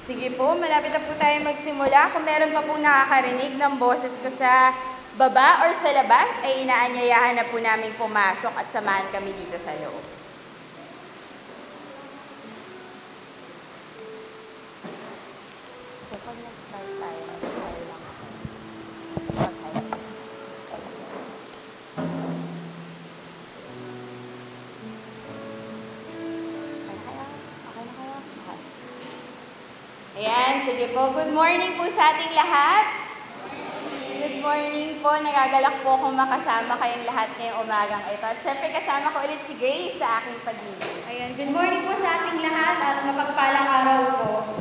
Sige po, malapit na po tayo magsimula. Kung meron pa pong nakakarinig ng boses ko sa baba or sa labas, ay inaanyayahan na po namin pumasok at samahan kami dito sa loob. So, pag nag-start tayo, mag-try lang ako. Okay. Ayan, sige po. Good morning po sa ating lahat. Good morning po. Nagagalak po akong makasama kayong lahat ngayong umagang ito. At syempre kasama ko ulit si Grace sa aking pagiging. Ayan, good morning po sa ating lahat at mapagpalang araw po.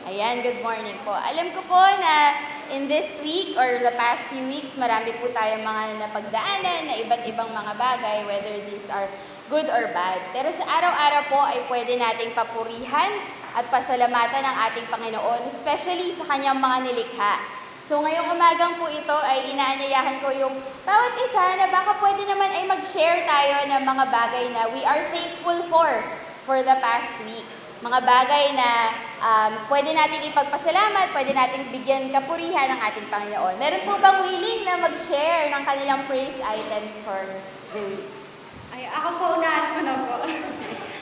Ayan, good morning po. Alam ko po na in this week or the past few weeks, marami po tayong mga napagdaanan na iba't ibang mga bagay, whether these are good or bad. Pero sa araw-araw po ay pwede nating papurihan at pasalamatan ng ating Panginoon, especially sa kanyang mga nilikha. So ngayong umagang po ito ay inaanyayahan ko yung bawat isa na baka pwede naman ay mag-share tayo ng mga bagay na we are thankful for the past week. Mga bagay na pwede nating ipagpasalamat, pwede nating bigyan kapurihan ng ating Panginoon. Meron po bang willing na mag-share ng kanilang praise items for the week? Ay, ako po, unahan ko na po.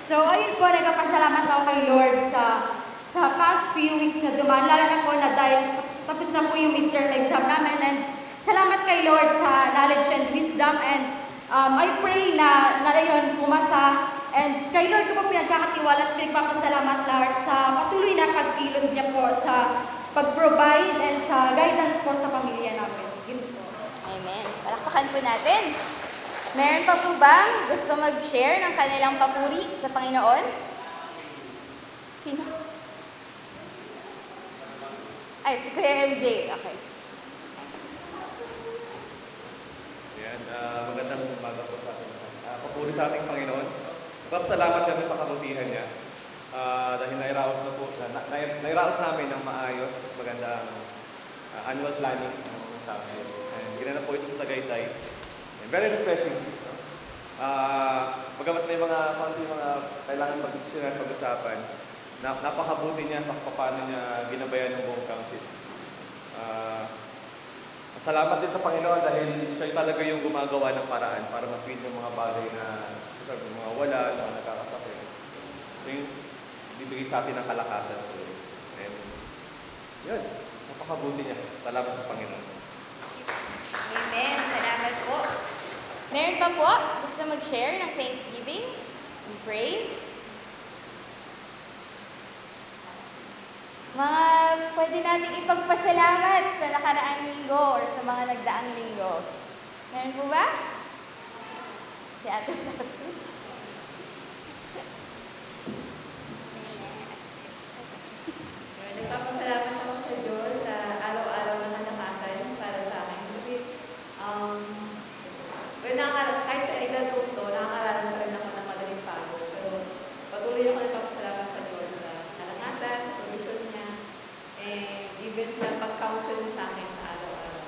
So, ayun po, nagpapasalamat ako kay Lord sa past few weeks na dumaan. Lalo na po na dahil tapos na po yung midterm exam namin. And salamat kay Lord sa knowledge and wisdom. And I pray na ayun, pumasa. And kay Lord ko po pinagkakatiwala at pinagpapasalamat Lord sa patuloy na pagkilos niya po sa pag-provide and sa guidance po sa pamilya namin. Yun po. Amen. Palakpakan po natin. Meron pa po ba gusto mag-share ng kanilang papuri sa Panginoon? Sino? Ay, si Kuya MJ. Okay. Ayan, magandang umaga po sa ating papuri sa ating Panginoon. Magpapasalamat kami sa kabutihan niya dahil nairaos na po, nairaos namin ng maayos at magandang annual planning ng namin. And ginanap po ito sa Tagaytay. Very refreshing. Bagamat may mga kailangan pag-diskusyonan, pag-usapan, napakabuti niya sa paano niya ginabayan ng buong council. Salamat din sa Panginoon dahil siya talaga yung gumagawa ng paraan para ma-feed yung mga bagay na yung mga wala, na nakakasakit. Ito yung bibigay sa atin ng kalakasan. And yun, napakabuti niya. Salamat sa Panginoon. Amen. Salamat po. Meron pa po gusto mag-share ng thanksgiving and praise? Mga pwede nating ipagpasalamat sa nakaraang linggo or sa mga nagdaang linggo. Meron po ba? Si Ate Sasu. Nagpapasalamat ako sa Diyos sa araw-araw na kalakasan para sa akin. Kasi, kahit sa edad ko ito, nakakaranas rin ako ng madaling pagod. Pero patuloy ako nagpapasalamat sa Diyos sa kalakasan, sa provision niya, and even sa pag-counsel niya sa akin sa araw-araw.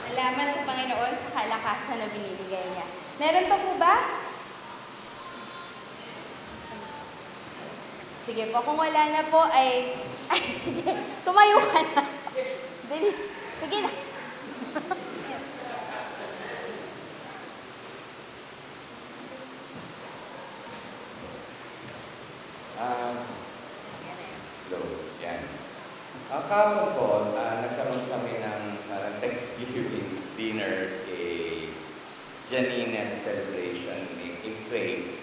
Salamat sa Panginoon sa kalakasan na binibigay niya. Meron pa po ba? Sige po, kung wala na po ay sige, tumayo ka na. Sige na. Hello, yan. Kahapon po, nagkaroon kami ng Thanksgiving dinner Janina's celebration in Craig.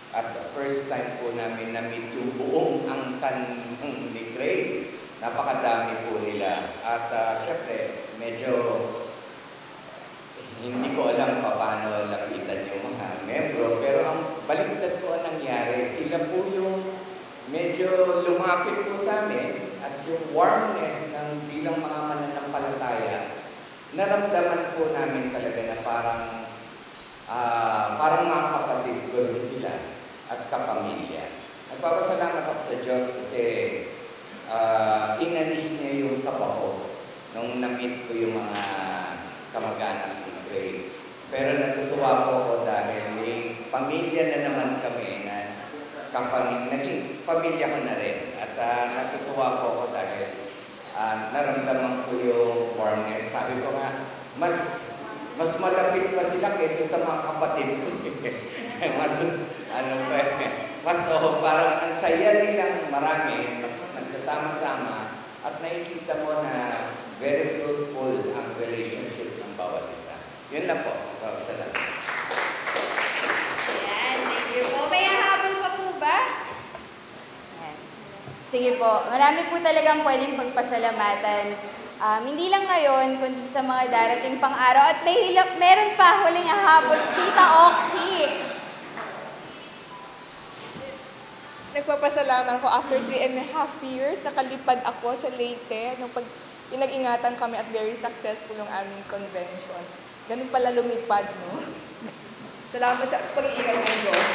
At the first time po namin na-meet yung buong angkan ni Craig. Napakadami po nila. At syempre, medyo hindi ko alam paano lapitan yung mga membro. Pero ang baligtad po ang nangyari, sila po yung medyo lumapit po sa amin. At yung warmness ng bilang mga mananampalataya, naramdaman po namin talaga na parang mga kapatid ko rin sila at kapamilya. Nagpapasalamat ako sa Diyos kasi inalis niya yung kabaho nung na-meet ko yung mga kamag-anak ni Craig. Pero natutuwa po ako dahil may pamilya na naman kami na naging pamilya ko na rin. At natutuwa po ako dahil naramdaman ko yung warmness. Sabi ko nga, mas malapit pa sila kaysa sa mga kapatid ko. Parang ang saya nilang marami, nagsasama-sama, at nakikita mo na very fruitful ang relationship ng bawat isa. Yun lang po. Salamat. Ayan, thank you po. May hahabol pa po ba? Ayan. Sige po, marami po talagang pwedeng pagpasalamatan. Hindi lang ngayon, kundi sa mga darating pang araw. At meron pa huling hahabol si Tita Oxy. Nagpapasalamat ko after 3.5 years, nakalipad ako sa Leyte nung pinag-ingatan kami at very successful yung aming convention. Ganun pala lumipad, no? Salamat sa pag-iingat ng Diyos.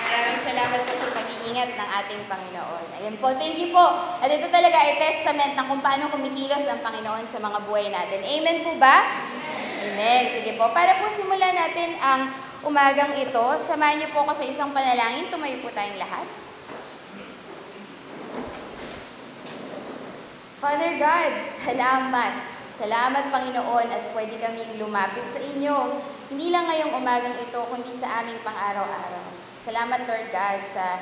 Maraming salamat po sa pag-iingat ng ating Panginoon. Ayun po, thank you po. At ito talaga ay testament ng kung paano kumikilos ang Panginoon sa mga buhay natin. Amen po ba? Amen. Sige po, para po simulan natin ang umagang ito, samahan niyo po ako sa isang panalangin. Tumayo po tayong lahat. Father God, salamat. Salamat, Panginoon, at pwede kaming lumapit sa inyo. Hindi lang ngayong umagang ito, kundi sa aming pang-araw-araw. Salamat, Lord God, sa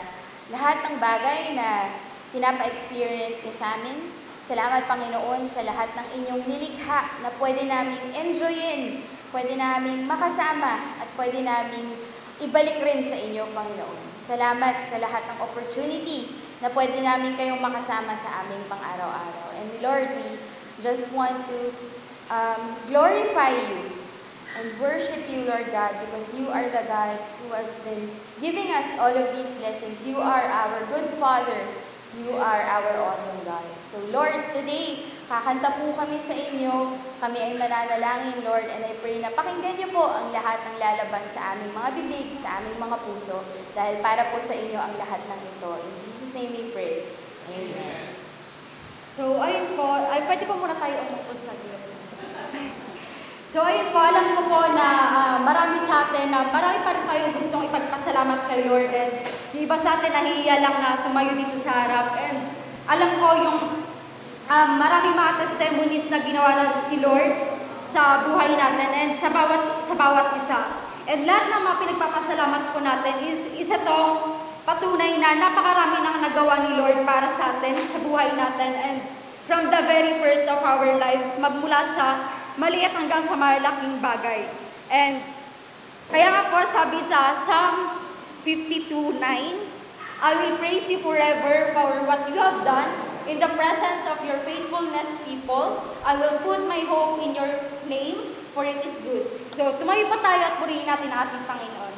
lahat ng bagay na pinapa-experience niyo sa amin. Salamat, Panginoon, sa lahat ng inyong nilikha na pwede naming enjoyin, pwede naming makasama, at pwede naming ibalik rin sa inyo, Panginoon. Salamat sa lahat ng opportunity na pwede namin kayong makasama sa aming pang-araw-araw. And Lord, we just want to glorify you and worship you, Lord God, because you are the God who has been giving us all of these blessings. You are our good Father. You are our awesome God. So Lord, today, kakanta po kami sa inyo. Kami ay mananalangin, Lord, and I pray na pakinggan niyo po ang lahat ng lalabas sa aming mga bibig, sa aming mga puso, dahil para po sa inyo ang lahat ng ito. In Jesus' name we pray. Amen. So, ayun po. Ay, pwede po muna tayo umupo sa gilid. So, ayun po. Alam ko po na marami sa atin na marami pa rin tayong gustong ipagpasalamat kay Lord. And yung iba sa atin nahihiya lang na tumayo dito sa harap. And alam ko yung maraming mga testimonies na ginawa na si Lord sa buhay natin and sa bawat isa. And lahat ng mga pinagpapasalamat po natin is isa tong patunay na napakarami nang nagawa ni Lord para sa atin, sa buhay natin, and from the very first of our lives, magmula sa maliit hanggang sa malaking bagay. And kaya nga po sabi sa Psalms 52:9, I will praise you forever for what you have done. In the presence of your faithfulness people, I will put my hope in your name, for it is good. So tumayo pa tayo at purihin natin ang ating Panginoon.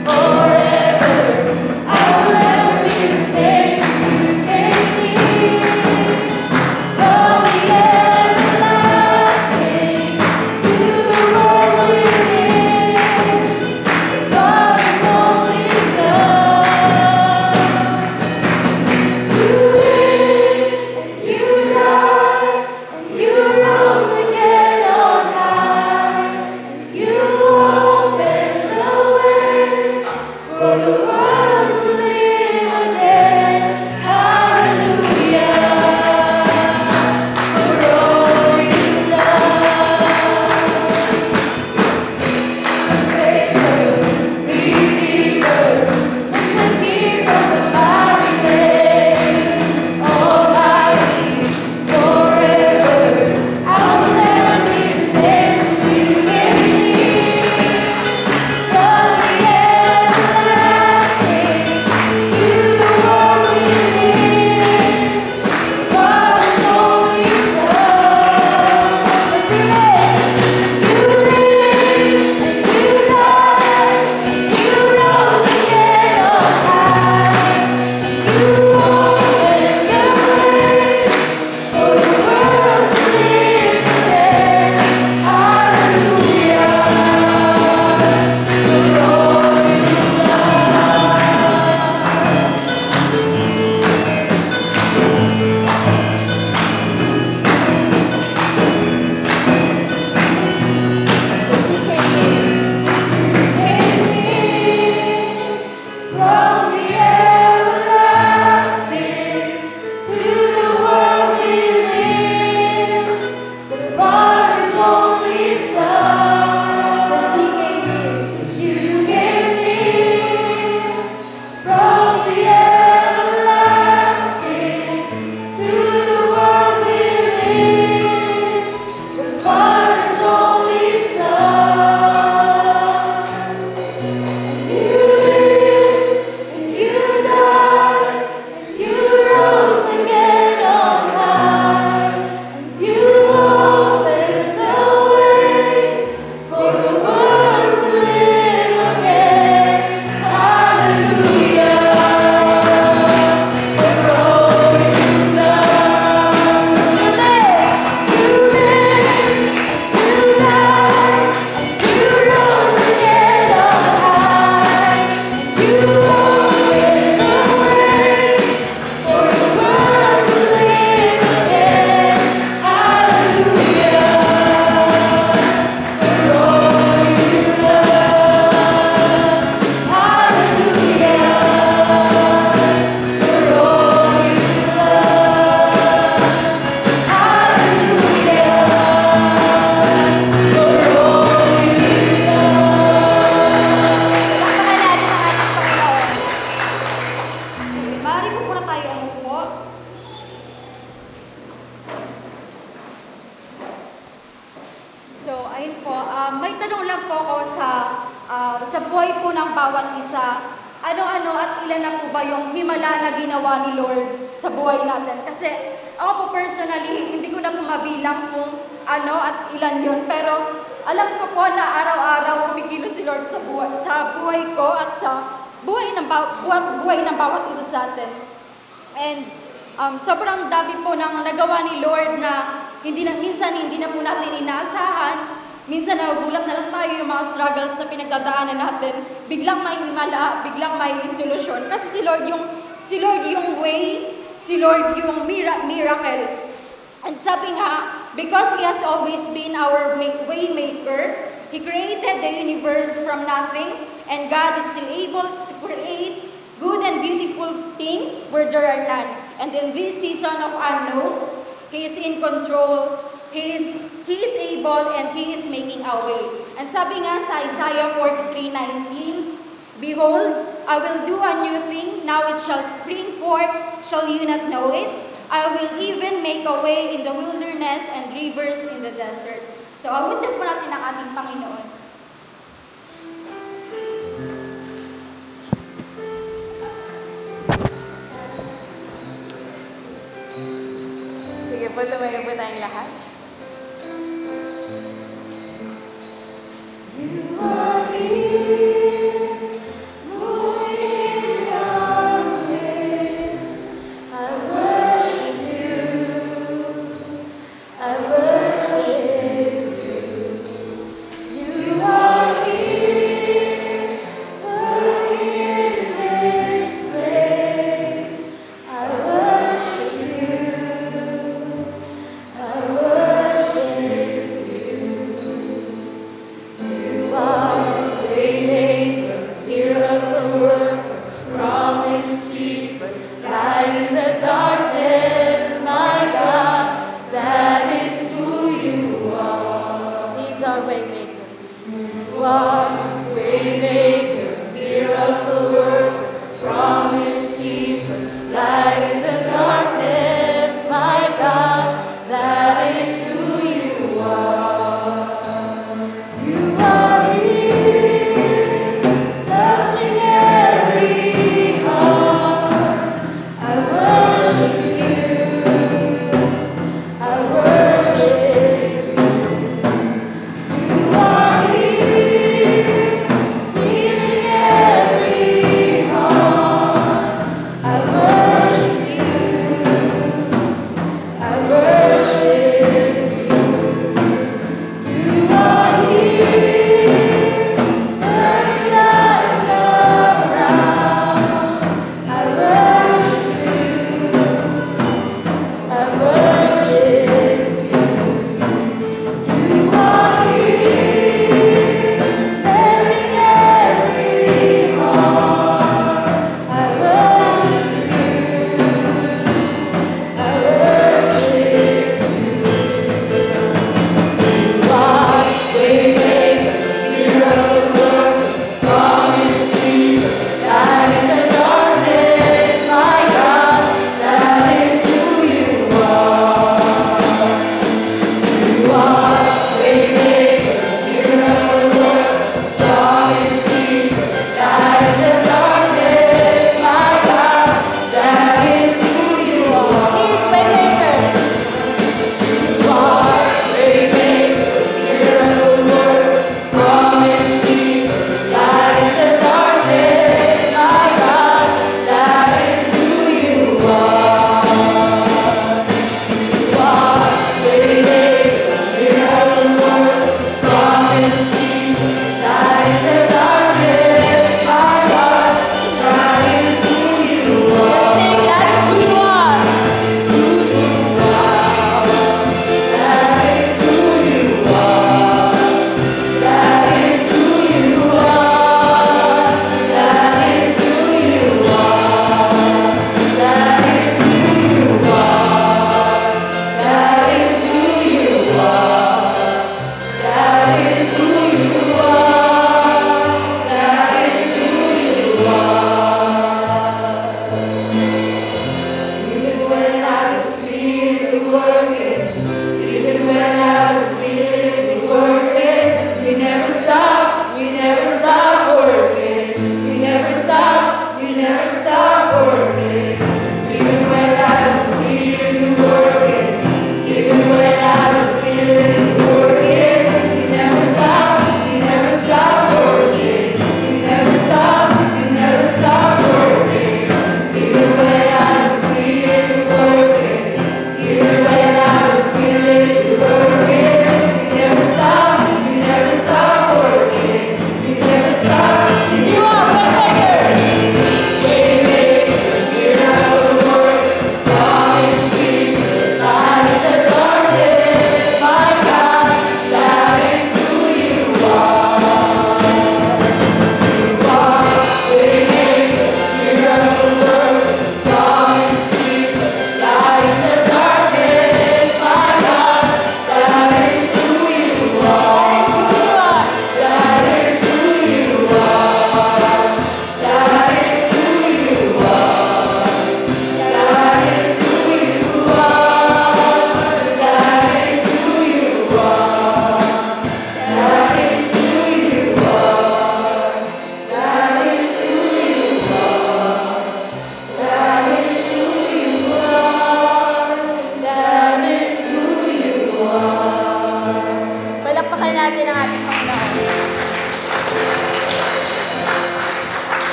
Forever, I will never be the same as you gave me. ilan na po ba yung himala na ginawa ni Lord sa buhay natin. Kasi ako po personally, hindi ko na po mabilang kung ano at ilan yon. Pero alam ko po na araw-araw kumikilos si Lord sa buhay ko at sa buhay ng bawat isa sa atin. And sobrang dami po ng nagawa ni Lord na minsan hindi na po natin inaasahan. Minsan nagugulat na lang tayo yung mga struggles na pinagdadaanan natin. Biglang may himala, biglang may solusyon. Kasi si Lord yung way, si Lord yung miracle. And sabi nga, because He has always been our way maker, He created the universe from nothing, and God is still able to create good and beautiful things where there are none. And in this season of unknowns, He is in control, He is able, and He is making a way. And sabi nga sa Isaiah 43:19, behold, I will do a new thing, now it shall spring forth, shall you not know it? I will even make a way in the wilderness and rivers in the desert. So, awitin po natin ang ating Panginoon. Sige po, tumayo po tayong lahat. I worship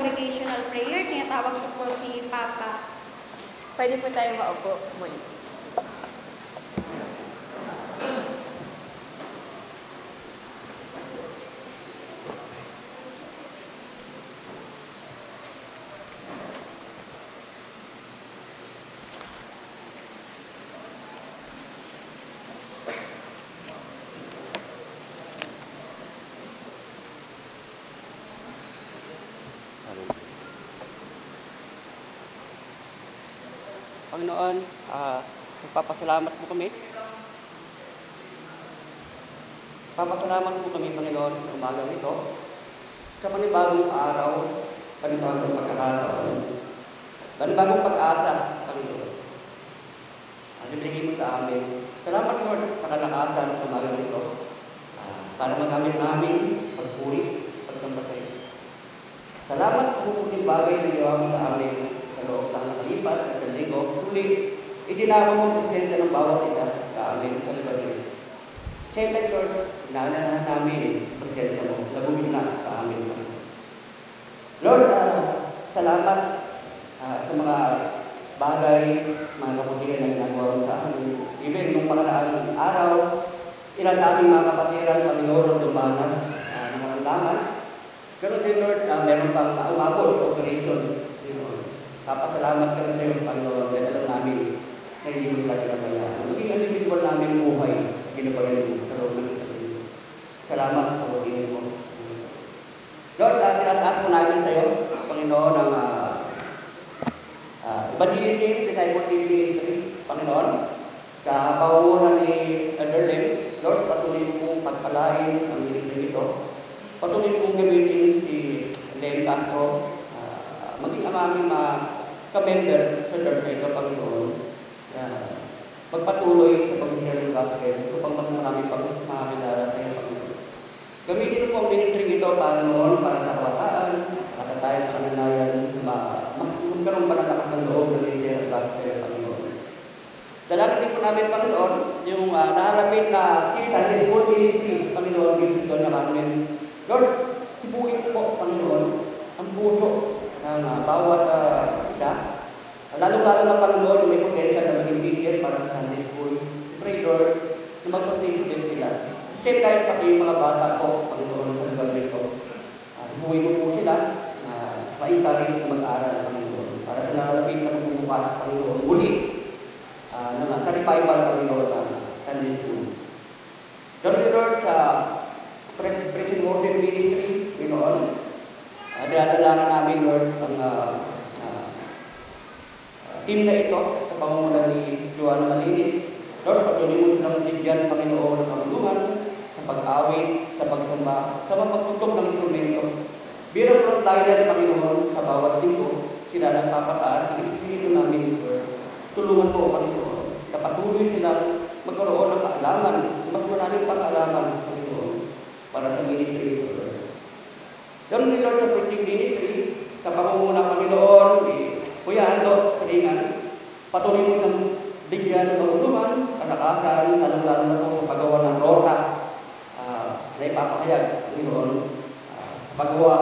congregational prayer. Tinatawag ko po si Papa. Pwede po tayo maupo muli. Panginoon, nagpapasalamat po kami. Papasalamat po kami, Panginoon, sa umagang ito. Sa panibagong araw, panibagong pagkakataon, panibagong pag-asa, Panginoon. Ang ibigay mo sa amin. Salamat, Lord, sa kalakasan sa umagang ito. Para magamit namin pagpuri, pagkambatay. Salamat sa puputing bagay na ginawa mo sa amin sa loob ng nakalipas at sa linggo. Huli, idinawa mo ang presensya ng bawat isa sa amin sa lugar niyo. Siyempre, Lord, inaanahan namin ang presensya mo na bumina sa amin. Lord, salamat sa mga bagay, mga kapatiran na ginagawa mo sa amin. Even nung makaraang araw, ilan aming mga kapatiran, Panginoon, ang dumanas ng maramdaman. Pero din, Lord, meron pang umabot operation. Papasalamat ka na sa'yo, Panginoon, dahil alam namin na hindi mo tayo nabayaan. Maging individual namin buhay, ginabayan mo sa loob ng sarili. Salamat sa pagkain mo. Lord, tinataas mo namin sa'yo, Panginoon, ang evangelism, disciple ministry, Panginoon, sa pauunan ni Elder Lim. Lord, patuloy mong pagpalain ang ministry ito. Patuloy mong gamitin si Len Castro, maging ang aming ka-member sa church ito, Panginoon. Magpatuloy sa pag-share ng gospel upang mas marami pang makakilala sa iyo, Panginoon. Gamitin mo po ang ministry ito, Panginoon, para sa kawataan, para tayo sa kananayan, magkaroon pa ng lakas ng loob na share ng gospel, Panginoon. Dalangin din po namin, Panginoon, yung naarapit na Sunday School Ministry, Panginoon, dito na namin. Lord, ibuhin po, Panginoon, ang puso ng bawat isa. Lalo-lalo na, Panginoon, may potential na maging teacher para sa Sunday School. Pray, Lord, na mag-continue din sila. Same time, pati yung mga bata ko, Panginoon, sa lugar nito. Ibuhin mo po sila, ma-encourage na mag-aaral, Panginoon, para sa nalalapit na magbubukas, Panginoon, muli. Sa revival, Panginoon, ng Sunday School. Lord, sa Prison Warden Ministry, Panginoon, dinadalanan namin, Lord, ang team na ito sa pamumulan ni Joanna Malinis. Lord, patuloy mo silang bigyan, Panginoon, ng pagtulungan sa pag-awit, sa pagsamba, sa mapagtutok ng instrumento. Bilang frontliner, Panginoon, sa bawat linggo, sila nagpapataan ang espiritu namin, Lord. Tulungan mo, Panginoon, na patuloy silang magkaroon ng kaalaman, mas malalim pang kaalaman, Panginoon, para sa ministry ito, Lord. Ganun din, Lord, sa preaching ministry, sa pamumuna, Panginoon, Kuya Ando, kalingan, patuloy mo ng bigyan ng pagtulungan, kalakasan, lalo-lalo na po sa paggawa ng rota na ipapakayag, Panginoon, paggawa,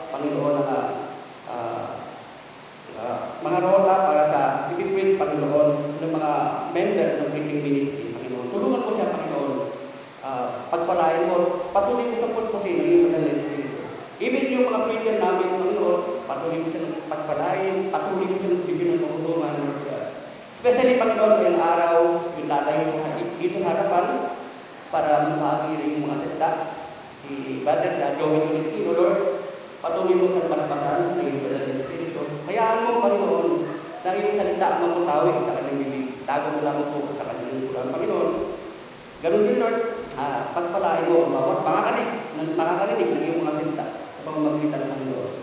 Panginoon, ng mga rota para sa equipment, Panginoon, ng mga member ng preaching ministry, Panginoon. Tulungan po siya, Panginoon, pagpalain mo, patuloy mo sa pulpusin ng iyong manalangin. Even yung mga preacher namin, Panginoon, patuloy mo silang pagpalain, patuloy mo silang bigyan ng pagtulungan. Especially, Panginoon, ngayong araw, yung tatayo dito sa harapan para magbahagi rin yung mga salita. Si Brother na Joey Tolentino, Lord, patuloy mo silang malapasan ng iyong banal na Espiritu. Hayaan mo, Panginoon, na iyong salita magpatawid sa kanyang bibig. Tago mo lang po sa kanyang bulan, Panginoon. Ganun din, Lord, pagpalain mo ang bawat makakarinig ng iyong mga salita sa pamamagitan ng Lord.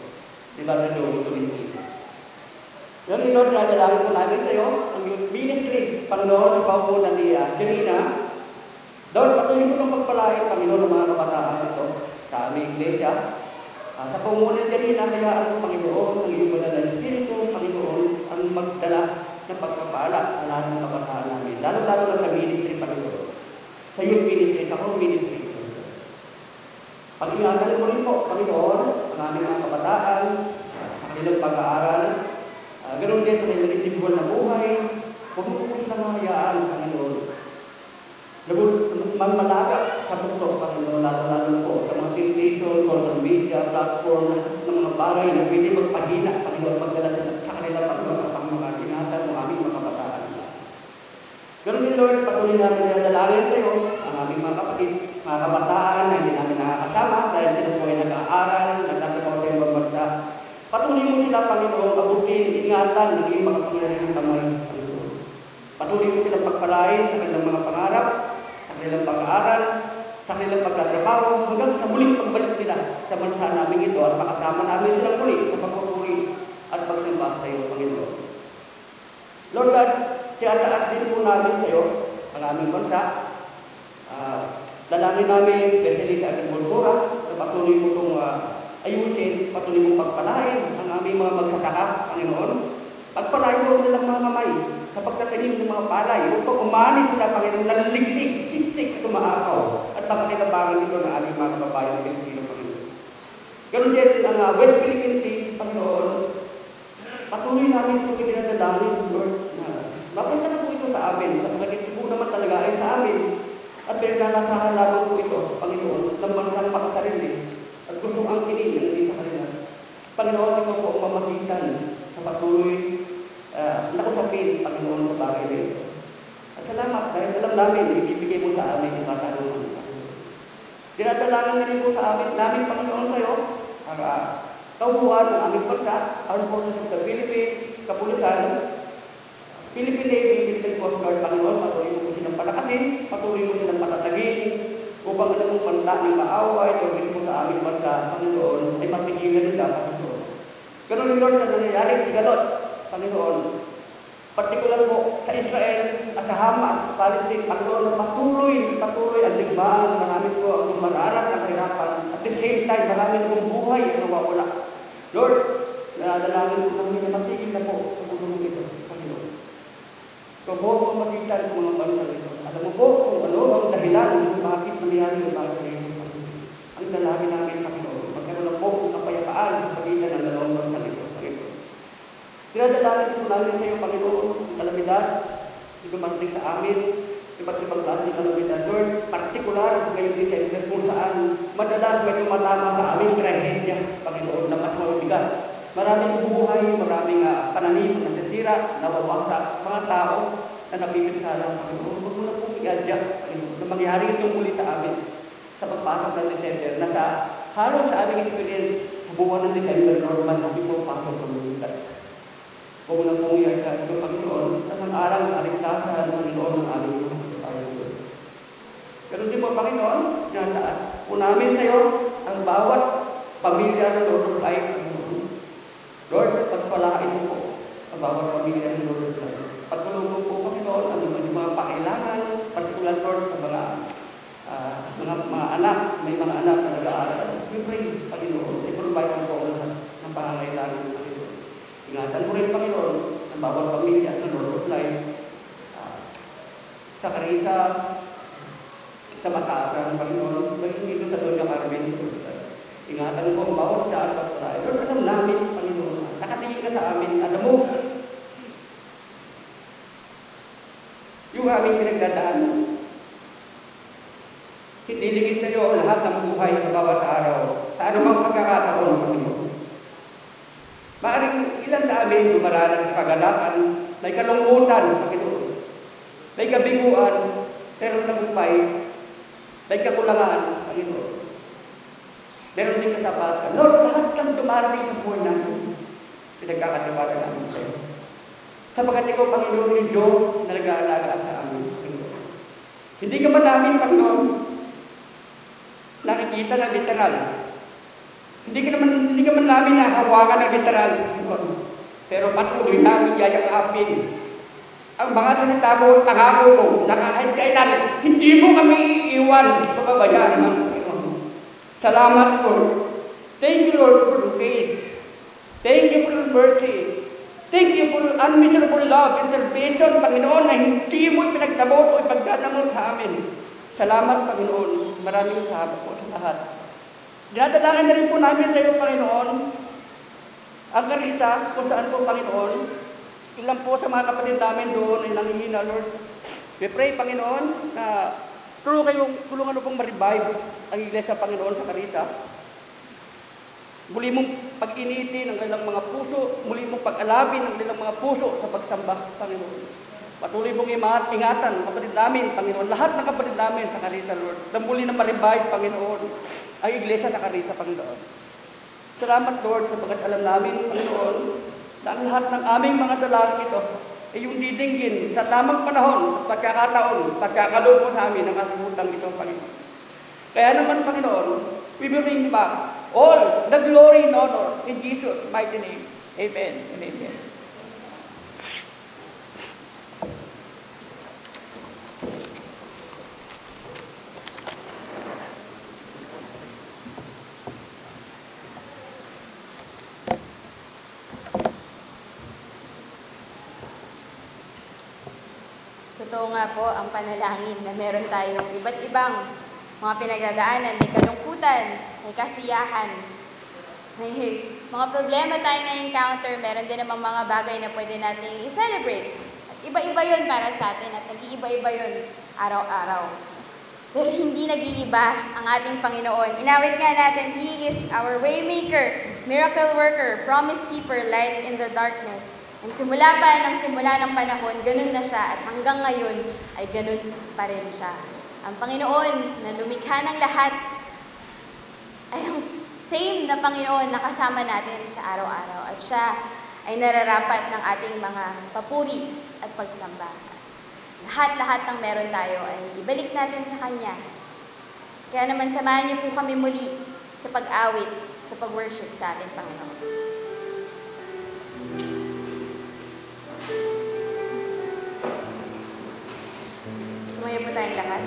Diba na Joey Tolentino? Ganun, Lord, nadalangin po namin sa iyo ang ministry, Panginoon, sa pamumunan ni Janina. Lord, patuloy mo itong pagpalain, Panginoon, ng mga kabataan ito sa aming iglesia. Sa pamumunan ni Janina, hayaan mo, Panginoon, ang iyong banal na Espiritu, Panginoon, ang magdala ng pagpapala sa lahat ng kabataan namin. Lalo-lalo na sa ministry, Panginoon. Sa iyong ministry, sa home ministry. Pag-ingatan mo rin po, Panginoon, ang aming mga kabataan, pag-aaral. Ganoon din sa kanilang individual na buhay. Huwag mo po silang hayaan, Panginoon. Mamalaga sa tuktok, Panginoon, lalo-lalo po sa mga temptation, social media, platform, ng mga bagay na pwede magpahina, Panginoon, magdala sa kanila, Panginoon, ang mga ingatan ng aming mga kabataan. Ganoon din, Lord, patuloy namin na dalangin sa iyo, ang aming mga kapatid, mga kabataan na hindi namin nakakasama dahil sila po ay nag-aaral, nagtatrabaho sa ibang bansa. Patuloy mo sila, Panginoon, abutin, ingatan ng iyong mga pangyayari ng kamay, Panginoon. Patuloy mo silang pagpalain sa kanilang mga pangarap, sa kanilang pag-aaral, sa kanilang pagtatrabaho, hanggang sa muling pagbalik nila sa bansa namin ito at makasama namin silang muli sa pagpupuri at pagsimba sa iyo, Panginoon. Lord God, tinataas din po namin sa iyo ang aming bansa. Dalangin namin, especially sa ating kultura, na patuloy mo itong ayusin, patuloy mong pagpalain ang aming mga magsasaka, Panginoon. Pagpalain mo nilang mga kamay sa pagtatanim ng mga palay upang umani sila, Panginoon, naliligtig, siksik, tumaakaw at pagkakinabangan dito ng aming mga kababayan ng Pilipino, Panginoon. Ganun din ang West Philippine Sea, Panginoon. Patuloy namin itong pinadalangin, Lord, na mapunta na po ito sa amin, sapagkat ito po naman talaga ay sa amin. At pinagdalasahan lamang po ito, Panginoon, ng bansang makasarili at gusto ang kinin ng hindi sa kanila. Panginoon, ito po ang mamagitan sa patuloy nakusapin, Panginoon, sa bagay na ito. At salamat dahil alam namin, ibibigay mo sa amin ang katanungan. Dinadalagan na rin po sa amin, Panginoon, kayo, ang kaubuhan ng aming bansa, ang Forces of the Philippines, Kapulisan, Philippine Navy, Philippine Coast Guard, Panginoon, patuloy mo silang palakasin, patuloy mo silang patatagin, upang anong banta ng kaaway o mismo sa aming bansa, Panginoon, ay mapigilan nila, Panginoon. Ganun yung Lord, na nangyayari si Galot, Panginoon. Partikular po sa Israel at sa Hamas, sa Palestine, Panginoon, na patuloy ang digmaan, marami po ang lumararat at kahirapan. At the same time, marami pong buhay ang nawawala. Lord, nadalangin po namin na matigil na po sa bulong ito, Panginoon. So, po ang magitan ng mga bansa ito. Alam mo po kung ano ang dahilan kung bakit nangyari ang bagay na ito. Ang dalangin namin, Panginoon, magkaroon na po ng kapayapaan sa pagitan ng dalawang bansa ito, Panginoon. Dinadalangin po namin sa iyo, Panginoon, kalamidad, dumarating sa amin, iba't ibang klase ng kalamidad, Lord, partikular ngayong December kung saan madalas may tumatama sa aming trahedya, Panginoon, na mas mabigat. Maraming buhay, maraming pananim na nasisira, nawawasak, mga tao na napipinsala, Panginoon. Huwag mo na pong iadya, Panginoon, na mangyari itong muli sa amin sa pagpasok ng December, na sa halos sa aming experience sa buwan ng December, Lord, manami po pasok ng lumikat. Huwag mo na pong iadya ito, Panginoon, sa araw sa aligtasan, Panginoon, ng aming mga Panginoon. Ganun din po, Panginoon, nataas po namin sa iyo ang bawat pamilya ng Lord of Life, Lord, pagpalain mo po ang bawat pamilya ng Lord of Life. Pagtulungan po, Panginoon, ang mga pakailangan, particular, Lord, sa mga anak, may mga anak na nag-aaral. We pray, Panginoon, i-provide mo po lahat ng pangangailangan ng Panginoon. Ingatan mo rin, Panginoon, ang bawat pamilya ng Lord of Life. Sa Carissa, sa Mataarang, Panginoon, maging dito sa Doña Carmen. Ingatan mo ang bawat saan at pagpalain. Lord, alam namin, Panginoon, nakatingin ka sa amin, alam mo, yung aming pinagdadaan, hindi ligid sa iyo lahat ng buhay sa bawat araw, sa anumang pagkakataon, Panginoon. Maaring ilan sa amin dumaranas na kagalakan, may kalungkutan, Panginoon, may kabiguan, pero tagumpay, may kakulangan, Panginoon. Meron din kasapatan. Lord, lahat ng dumarating sa buhay namin, pinagkakatiwala namin sa iyo. Sapagkat ikaw, Panginoon, yung Diyos na nag-aalaga sa amin, Panginoon. Hindi ka man namin, Panginoon, nakikita na literal. Hindi ka man namin nahawakan ng literal, Panginoon. Pero patuloy namin yayakapin ang mga salita mo, pangako mo, na kahit kailan, hindi mo kami iiwan sa pababayaan ng Panginoon. Salamat, Lord. Thank you, Lord, for the grace. Thank you for the mercy. Thank you for unmeasurable love and salvation, Panginoon, na hindi mo pinagdamot o ipagdadamot sa amin. Salamat, Panginoon. Maraming salamat po sa lahat. Dinadalangin na rin po namin sa iyo, Panginoon, ang Carissa, kung saan po, Panginoon, ilan po sa mga kapatid namin doon ay nanghihina, Lord. We pray, Panginoon, na tulungan mo pong ma-revive ang Iglesia, Panginoon, sa Carissa. Muli mong pag-initi ng kanilang mga puso, muli mong pag-alabin ng kanilang mga puso sa pagsamba, Panginoon. Patuloy mong ingatan, kapatid namin, Panginoon, lahat ng kapatid namin sa Carissa, Lord, na muli na ma-revive, Panginoon, ang Iglesia sa Carissa, Panginoon. Salamat, Lord, sapagkat alam namin, Panginoon, na ang lahat ng aming mga dalangin ito ay yung didinggin sa tamang panahon, pagkakataon, pagkakaloob mo sa amin ang kasimutan ito, Panginoon. Kaya naman, Panginoon, we will bring back all the glory and honor in Jesus' mighty name. Amen and amen. Totoo nga po ang panalangin na meron tayong iba't ibang mga pinagdadaanan, may kalungkutan, may kasiyahan, may mga problema tayo na-encounter, meron din namang mga bagay na pwede natin i-celebrate. At iba-iba yun para sa atin at nag-iiba-iba yun araw-araw. Pero hindi nag-iiba ang ating Panginoon. Inawit nga natin, He is our waymaker, miracle worker, promise keeper, light in the darkness. And simula ng panahon, ganun na siya at hanggang ngayon ay ganun pa rin siya. Ang Panginoon na lumikha ng lahat ay ang same na Panginoon na kasama natin sa araw-araw. At siya ay nararapat ng ating mga papuri at pagsamba. Lahat-lahat ng meron tayo ay ibalik natin sa Kanya. Kaya naman samahan niyo po kami muli sa pag-awit, sa pag-worship sa ating Panginoon. Sumaya po tayong lahat.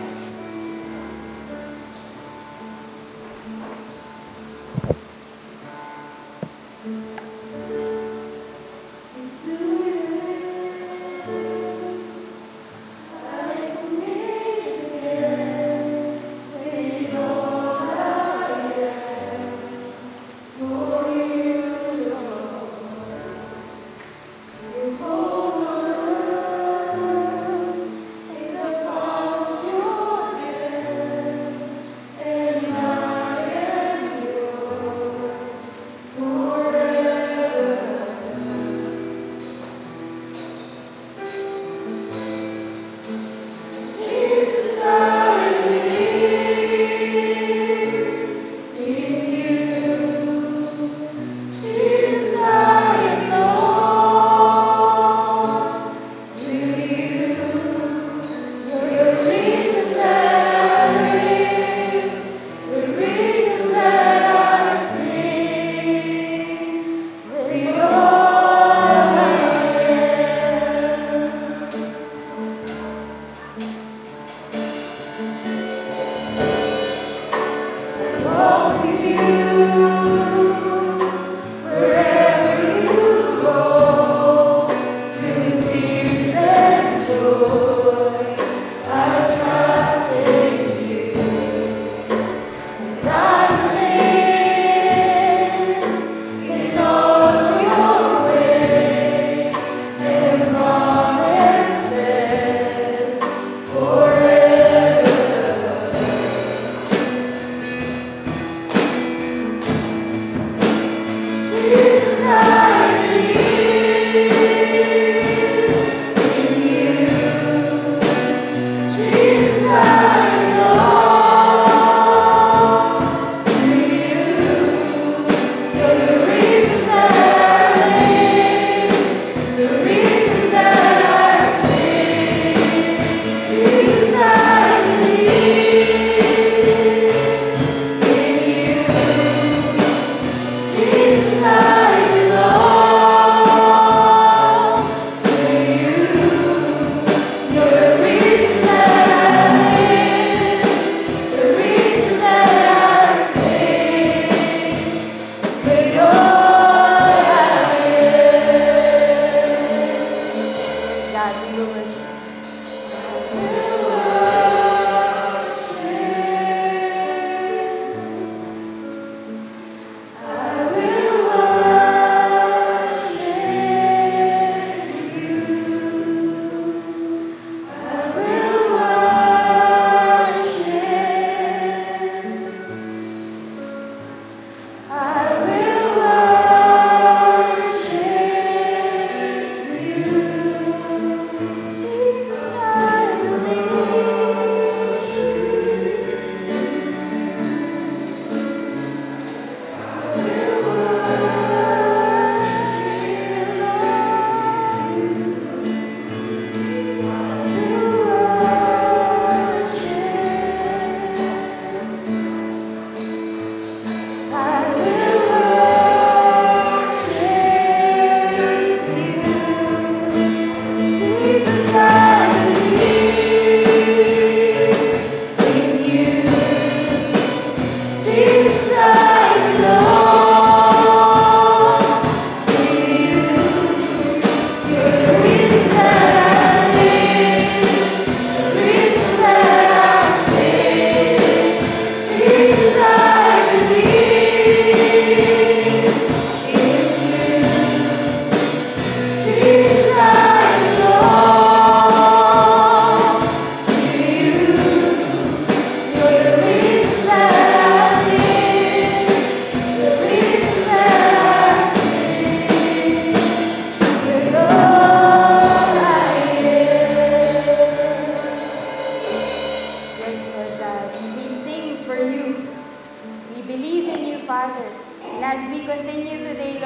Jesus, I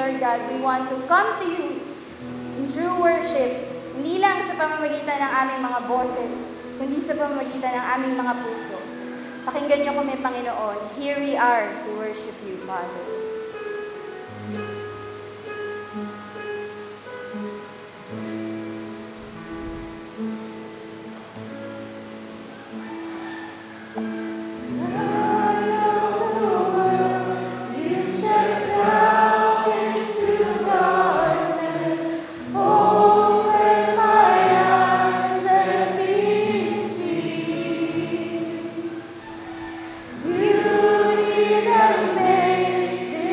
Lord God, we want to come to you in true worship, hindi lang sa pamamagitan ng aming mga boses, kundi sa pamamagitan ng aming mga puso. Pakinggan niyo kami, Panginoon. Here we are to worship you, Father. Beauty that made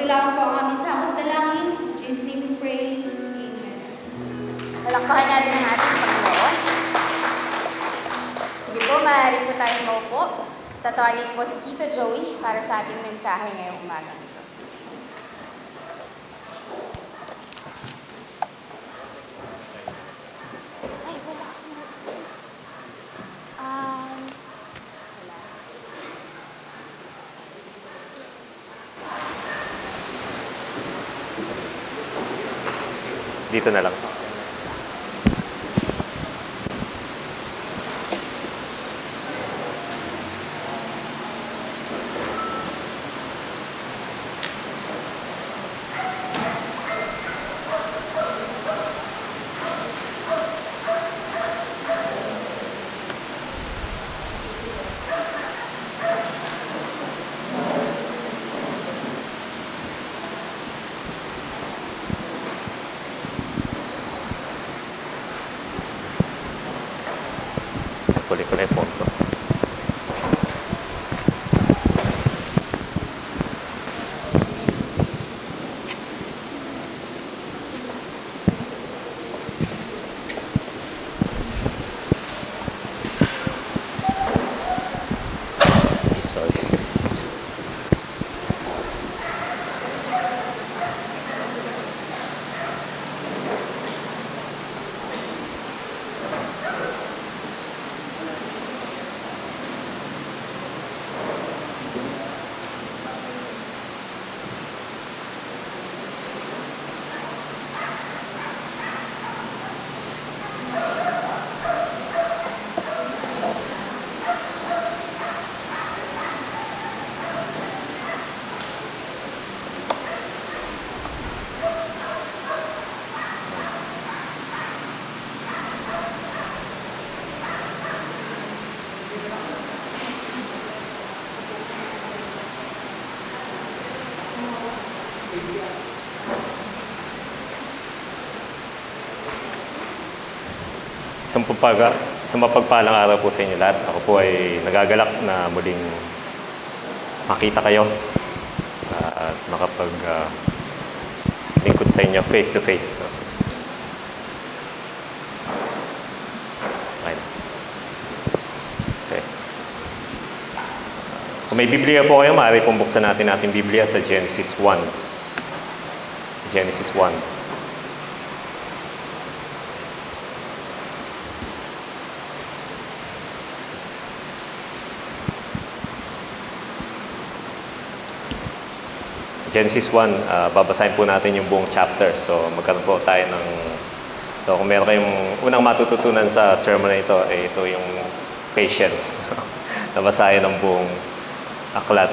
lang po ang aming samot dalangin. In Jesus' name we pray. Amen. Palakpakan natin ang ating Panginoon. Sige po, maaari po tayong maupo. Tatawagin po si Tito Joey para sa ating mensahe ngayong umaga nito. Ay, wala akong notes. Wala. Dito na lang. Kulit ko na yung phone ko. Sorry. Isang mapagpalang araw po sa inyo lahat. Ako po ay nagagalak na muling makita kayo at lingkod sa inyo face to face. Okay. Kung may Biblia po kayo, maaari pong buksan natin ating Biblia sa Genesis 1. Genesis 1. Genesis 1, babasahin po natin yung buong chapter. So, magkaroon po tayo ng... So, kung meron kayong unang matututunan sa sermon na ito, eh, ito yung patience. Nabasahin ng buong aklat,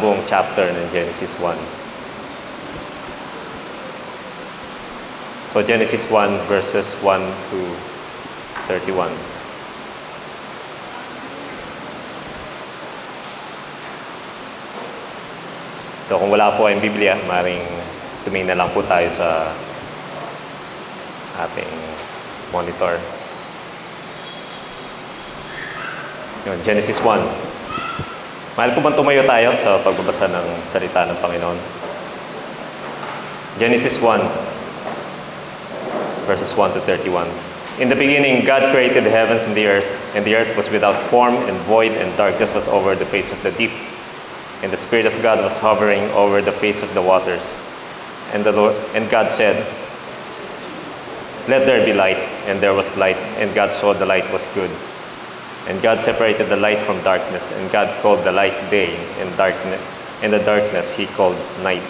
buong chapter ng Genesis 1. So, Genesis 1 verses 1 to 31. So kung wala po kayong Biblia, maaaring tumingin na lang po tayo sa ating monitor. Yun, Genesis 1. Mahal po bang tumayo tayo sa pagbabasa ng salita ng Panginoon? Genesis 1, verses 1 to 31. In the beginning, God created the heavens and the earth was without form and void, and darkness was over the face of the deep. And the Spirit of God was hovering over the face of the waters. And God said, "Let there be light." And there was light. And God saw the light was good. And God separated the light from darkness. And God called the light day, and the darkness He called night.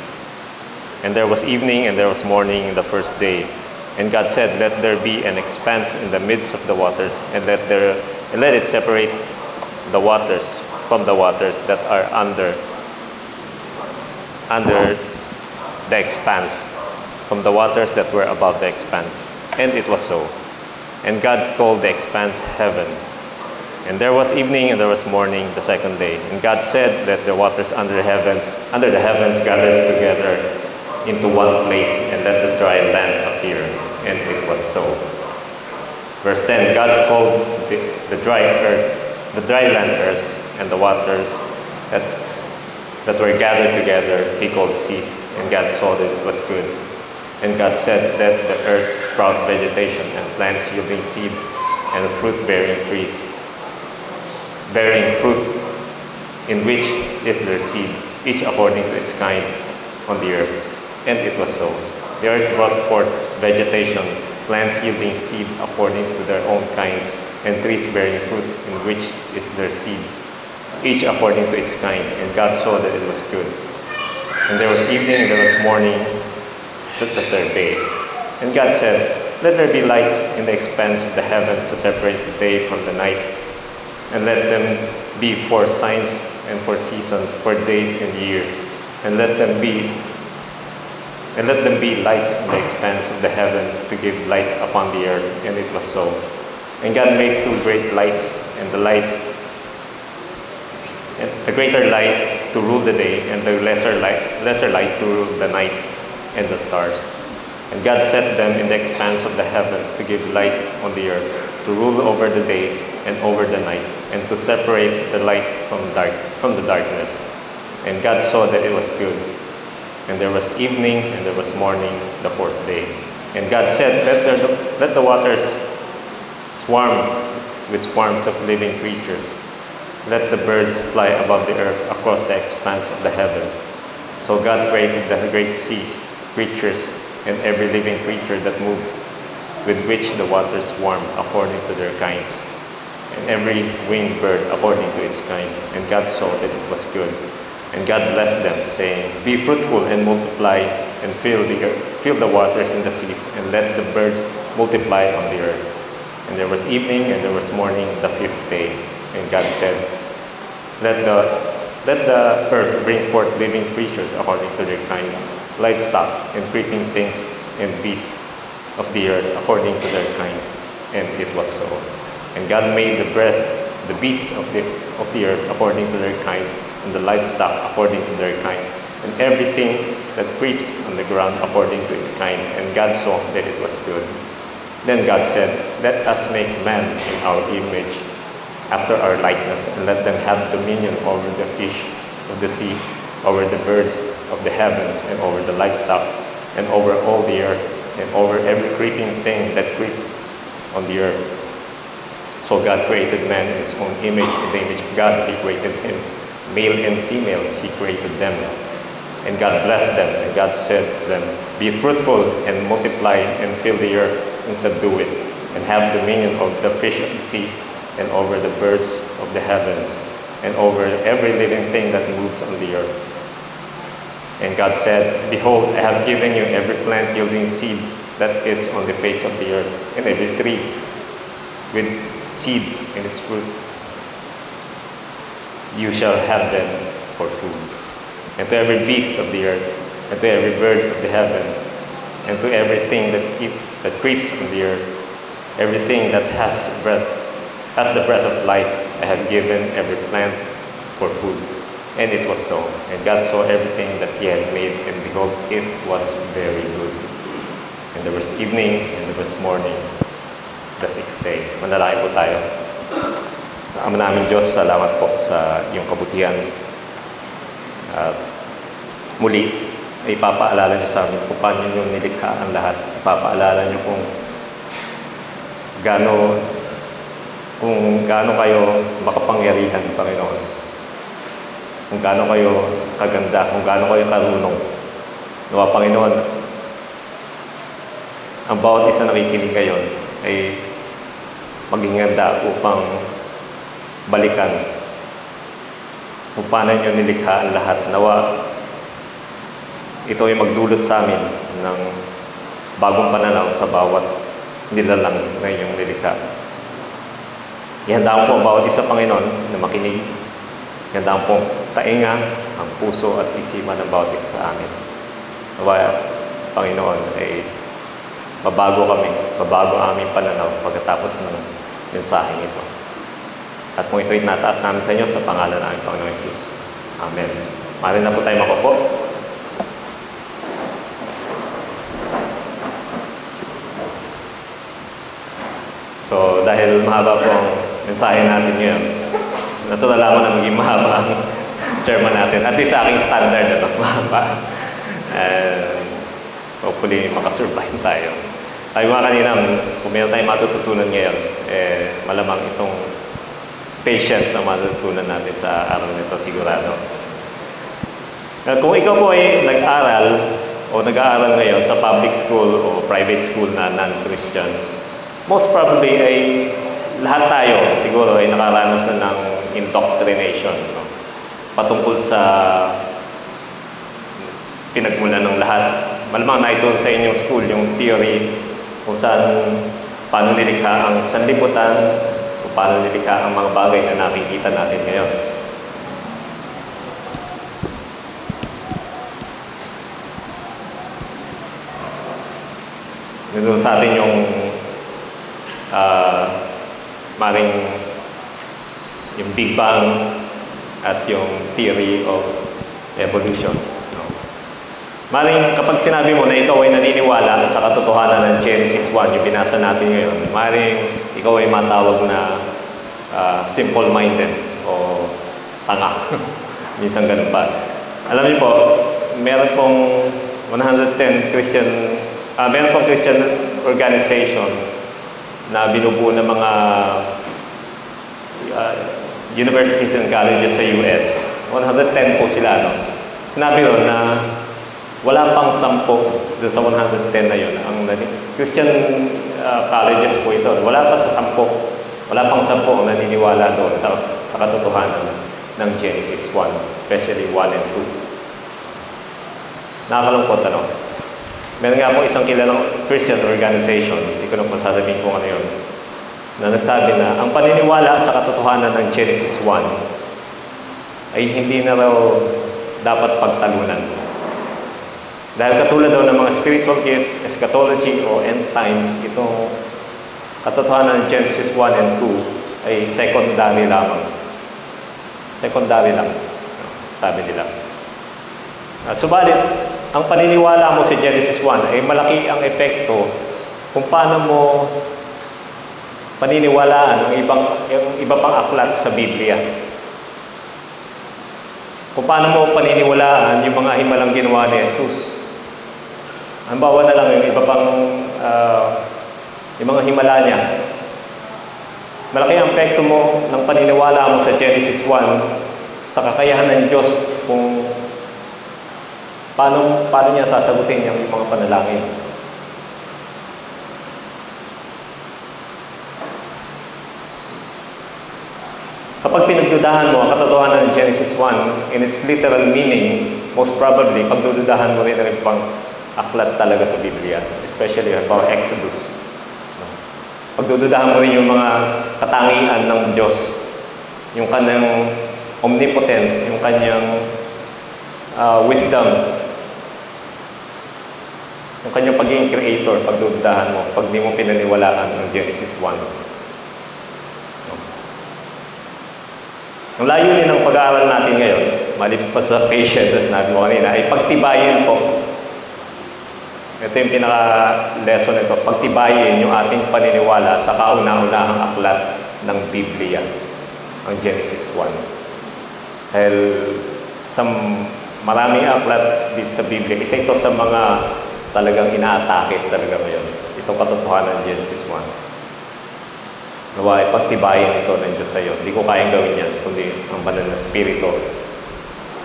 And there was evening and there was morning the first day. And God said, "Let there be an expanse in the midst of the waters, and let it separate the waters from the waters that are under the expanse, from the waters that were above the expanse." And it was so. And God called the expanse heaven. And there was evening and there was morning the second day. And God said, "Let the waters under the heavens gather together into one place, and let the dry land appear." And it was so. Verse 10, God called the dry land earth, and the waters that that were gathered together, he called seas, and God saw that it was good. And God said, let the earth sprout vegetation and plants yielding seed and fruit-bearing trees, bearing fruit in which is their seed, each according to its kind on the earth. And it was so. The earth brought forth vegetation, plants yielding seed according to their own kinds, and trees bearing fruit in which is their seed, each according to its kind. And God saw that it was good. And there was evening and there was morning, the third day. And God said, let there be lights in the expanse of the heavens to separate the day from the night, and let them be for signs and for seasons, for days and years, and let them be lights in the expanse of the heavens to give light upon the earth. And it was so. And God made two great lights, and the greater light to rule the day, and the lesser light to rule the night and the stars. And God set them in the expanse of the heavens to give light on the earth, to rule over the day and over the night, and to separate the light from the darkness. And God saw that it was good. And there was evening and there was morning, the fourth day. And God said, let the waters swarm with swarms of living creatures. Let the birds fly above the earth across the expanse of the heavens. So God created the great sea creatures and every living creature that moves, with which the waters swarm according to their kinds, and every winged bird according to its kind. And God saw that it was good. And God blessed them, saying, be fruitful and multiply, and fill the waters in the seas, and let the birds multiply on the earth. And there was evening and there was morning, the fifth day. And God said, let the earth bring forth living creatures according to their kinds, livestock and creeping things and beasts of the earth according to their kinds. And it was so. And God made the beasts of the earth according to their kinds, and the livestock according to their kinds, and everything that creeps on the ground according to its kind. And God saw that it was good. Then God said, let us make man in our image, after our likeness, and let them have dominion over the fish of the sea, over the birds of the heavens, and over the livestock, and over all the earth, and over every creeping thing that creeps on the earth. So God created man in his own image. In the image of God, he created him. Male and female, he created them. And God blessed them, and God said to them, be fruitful and multiply and fill the earth and subdue it, and have dominion over the fish of the sea, and over the birds of the heavens, and over every living thing that moves on the earth. And God said, behold, I have given you every plant yielding seed that is on the face of the earth, and every tree with seed in its fruit. You shall have them for food. And to every beast of the earth, and to every bird of the heavens, and to everything that creeps on the earth, everything that has the breath of life, I have given every plant for food. And it was so. And God saw everything that he had made, and behold, it was very good. And there was evening, and there was morning, the sixth day. Manalangin po tayo. Ama namin Diyos, salamat po sa iyong kabutihan. Muli, ipapaalala niyo sa amin kung paano niyo nilikha ang lahat. Ipapaalala niyo kung gaano kayo makapangyarihan, Panginoon. Kung gaano kayo kaganda, kung gaano kayo karunong. Nawa, Panginoon, ang bawat isa nakikinig ngayon ay maging handa upang balikan kung paano nyo nilikha ang lahat. Nawa, ito ay magdulot sa amin ng bagong pananaw sa bawat nilalang na inyong nilikha. Ihanda po ang bawat isa, Panginoon, na makinig. Ihanda po tainga, ang puso at isipan ng bawat isa sa amin. Nawa, Panginoon, ay mabago ang aming pananaw pagkatapos ng mensaheng ito. At kung ito'y nataas namin sa inyo sa pangalan ng aming Panginoong Jesus. Amen. Maaari na po tayo makupo. So, dahil mahaba po ang mensahe natin ngayon, natural ako na maging mahaba ang sermon natin. At least sa aking standard, ano? Hopefully, makasurvive tayo. Sabi mga kanina, kung meron tayong matututunan ngayon, malamang itong patience ang matututunan natin sa araw nito, sigurado. Kung ikaw po ay nag-aral o nag-aaral ngayon sa public school o private school na non-Christian, most probably ay lahat tayo siguro ay nakaranas na ng indoctrination, no? Patungkol sa pinagmulan ng lahat. Malamang na ito sa inyong school yung theory kung saan paano nilikha ang sanlibutan, kung paano nilikha ang mga bagay na nakikita natin ngayon. Ito sa atin yung maring yung Big Bang at yung theory of evolution. No? Maring kapag sinabi mo na ikaw ay naniniwala sa katotohanan ng Genesis 1, yung binasa natin ngayon, maring ikaw ay matawag na simple-minded o tanga. Minsan ganun pa. Alam niyo po, meron pong 110 meron pong Christian organization na binubuo ng mga universities and colleges sa US. 110 po sila, no? Sinabi ron na wala pang 10 doon sa 110 na yun. Ang Christian colleges po ito. Wala pa sa 10. Wala pang 10 ang naniniwala doon sa katotohanan ng Genesis 1, especially 1 and 2. Nakakalungkot, ano? Meron nga po isang kilalang Christian organization, hindi ko na masasabihin kung ano yun, na nagsabi na ang paniniwala sa katotohanan ng Genesis 1 ay hindi na raw dapat pagtalunan. Dahil katulad daw ng mga spiritual gifts, eschatology o end times, itong katotohanan ng Genesis 1 and 2 ay secondary lamang. Secondary lang, sabi nila. Subalit, ang paniniwala mo sa Genesis 1 ay malaki ang epekto kung paano mo paniniwalaan ang iba pang aklat sa Biblia. Kung paano mo paniniwalaan yung mga himalang ginawa ni Jesus. Halimbawa na lang yung iba pang yung mga himala niya. Malaki ang epekto mo ng paniniwala mo sa Genesis 1 sa kakayahan ng Diyos kung paano niya sasagutin yung mga panalangin. Kapag pinagdudahan mo ang katotohanan ng Genesis 1 in its literal meaning, most probably, pagdududahan mo rin ang ibang aklat talaga sa Biblia, especially about Exodus. Pagdududahan mo rin yung mga katangian ng Diyos, yung kanyang omnipotence, yung kanyang wisdom, yung kanyang pagiging creator, pagdududahan mo, pag di mo pinaniwalaan ng Genesis 1. Ang layunin ng pag-aaral natin ngayon, malipas sa patience, as sinabi mo kanina, ay pagtibayin po. Ito yung pinaka-lesson nito, pagtibayin yung ating paniniwala sa kauna-unahang aklat ng Biblia, ang Genesis 1. Dahil sa maraming aklat dito sa Biblia, isa ito sa mga talagang inaatake talaga ngayon. Itong katotohanan ng Genesis 1. Nawa, ipagtibayin ito ng Diyos sa iyo. Hindi ko kayang gawin yan, kundi ang banal na Espiritu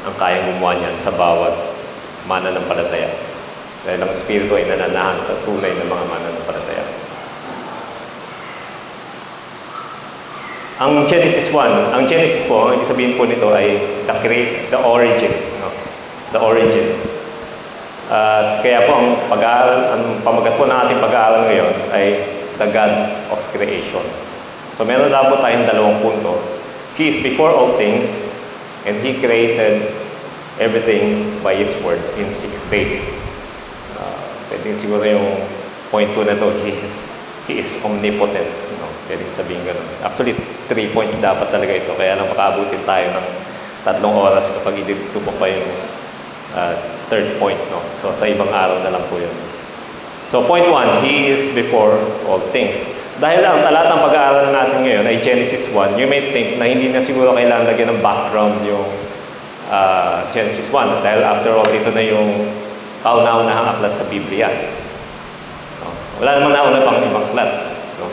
ang kayang gumawa niyan sa bawat mananampalataya. Dahil ang Espiritu ay nananahan sa tunay ng mga mananampalataya. Ang Genesis 1, ang Genesis po, ang ibig sabihin po nito ay the origin. No? The origin. Kaya po ang pag-aaral, ang pamagat po ng ating pag-aaral ngayon ay the God of creation. So meron lang po tayong dalawang punto. He is before all things and He created everything by His word in 6 days. Pwede siguro yung point 2 na to, He is omnipotent. Pwede sabihin ganun. Actually, 3 points dapat talaga ito. Kaya lang makaabutin tayo ng 3 oras kapag itutupok pa yung third point. No? So sa ibang araw na lang po yun. So point 1, He is before all things. Dahil ang talatang pag-aaral natin ngayon ay Genesis 1, you may think na hindi na siguro kailangan lagyan ng background yung Genesis 1. Dahil after all, ito na yung kauna-unahang aklat sa Biblia. No? Wala naman nauna pang ibang aklat. No?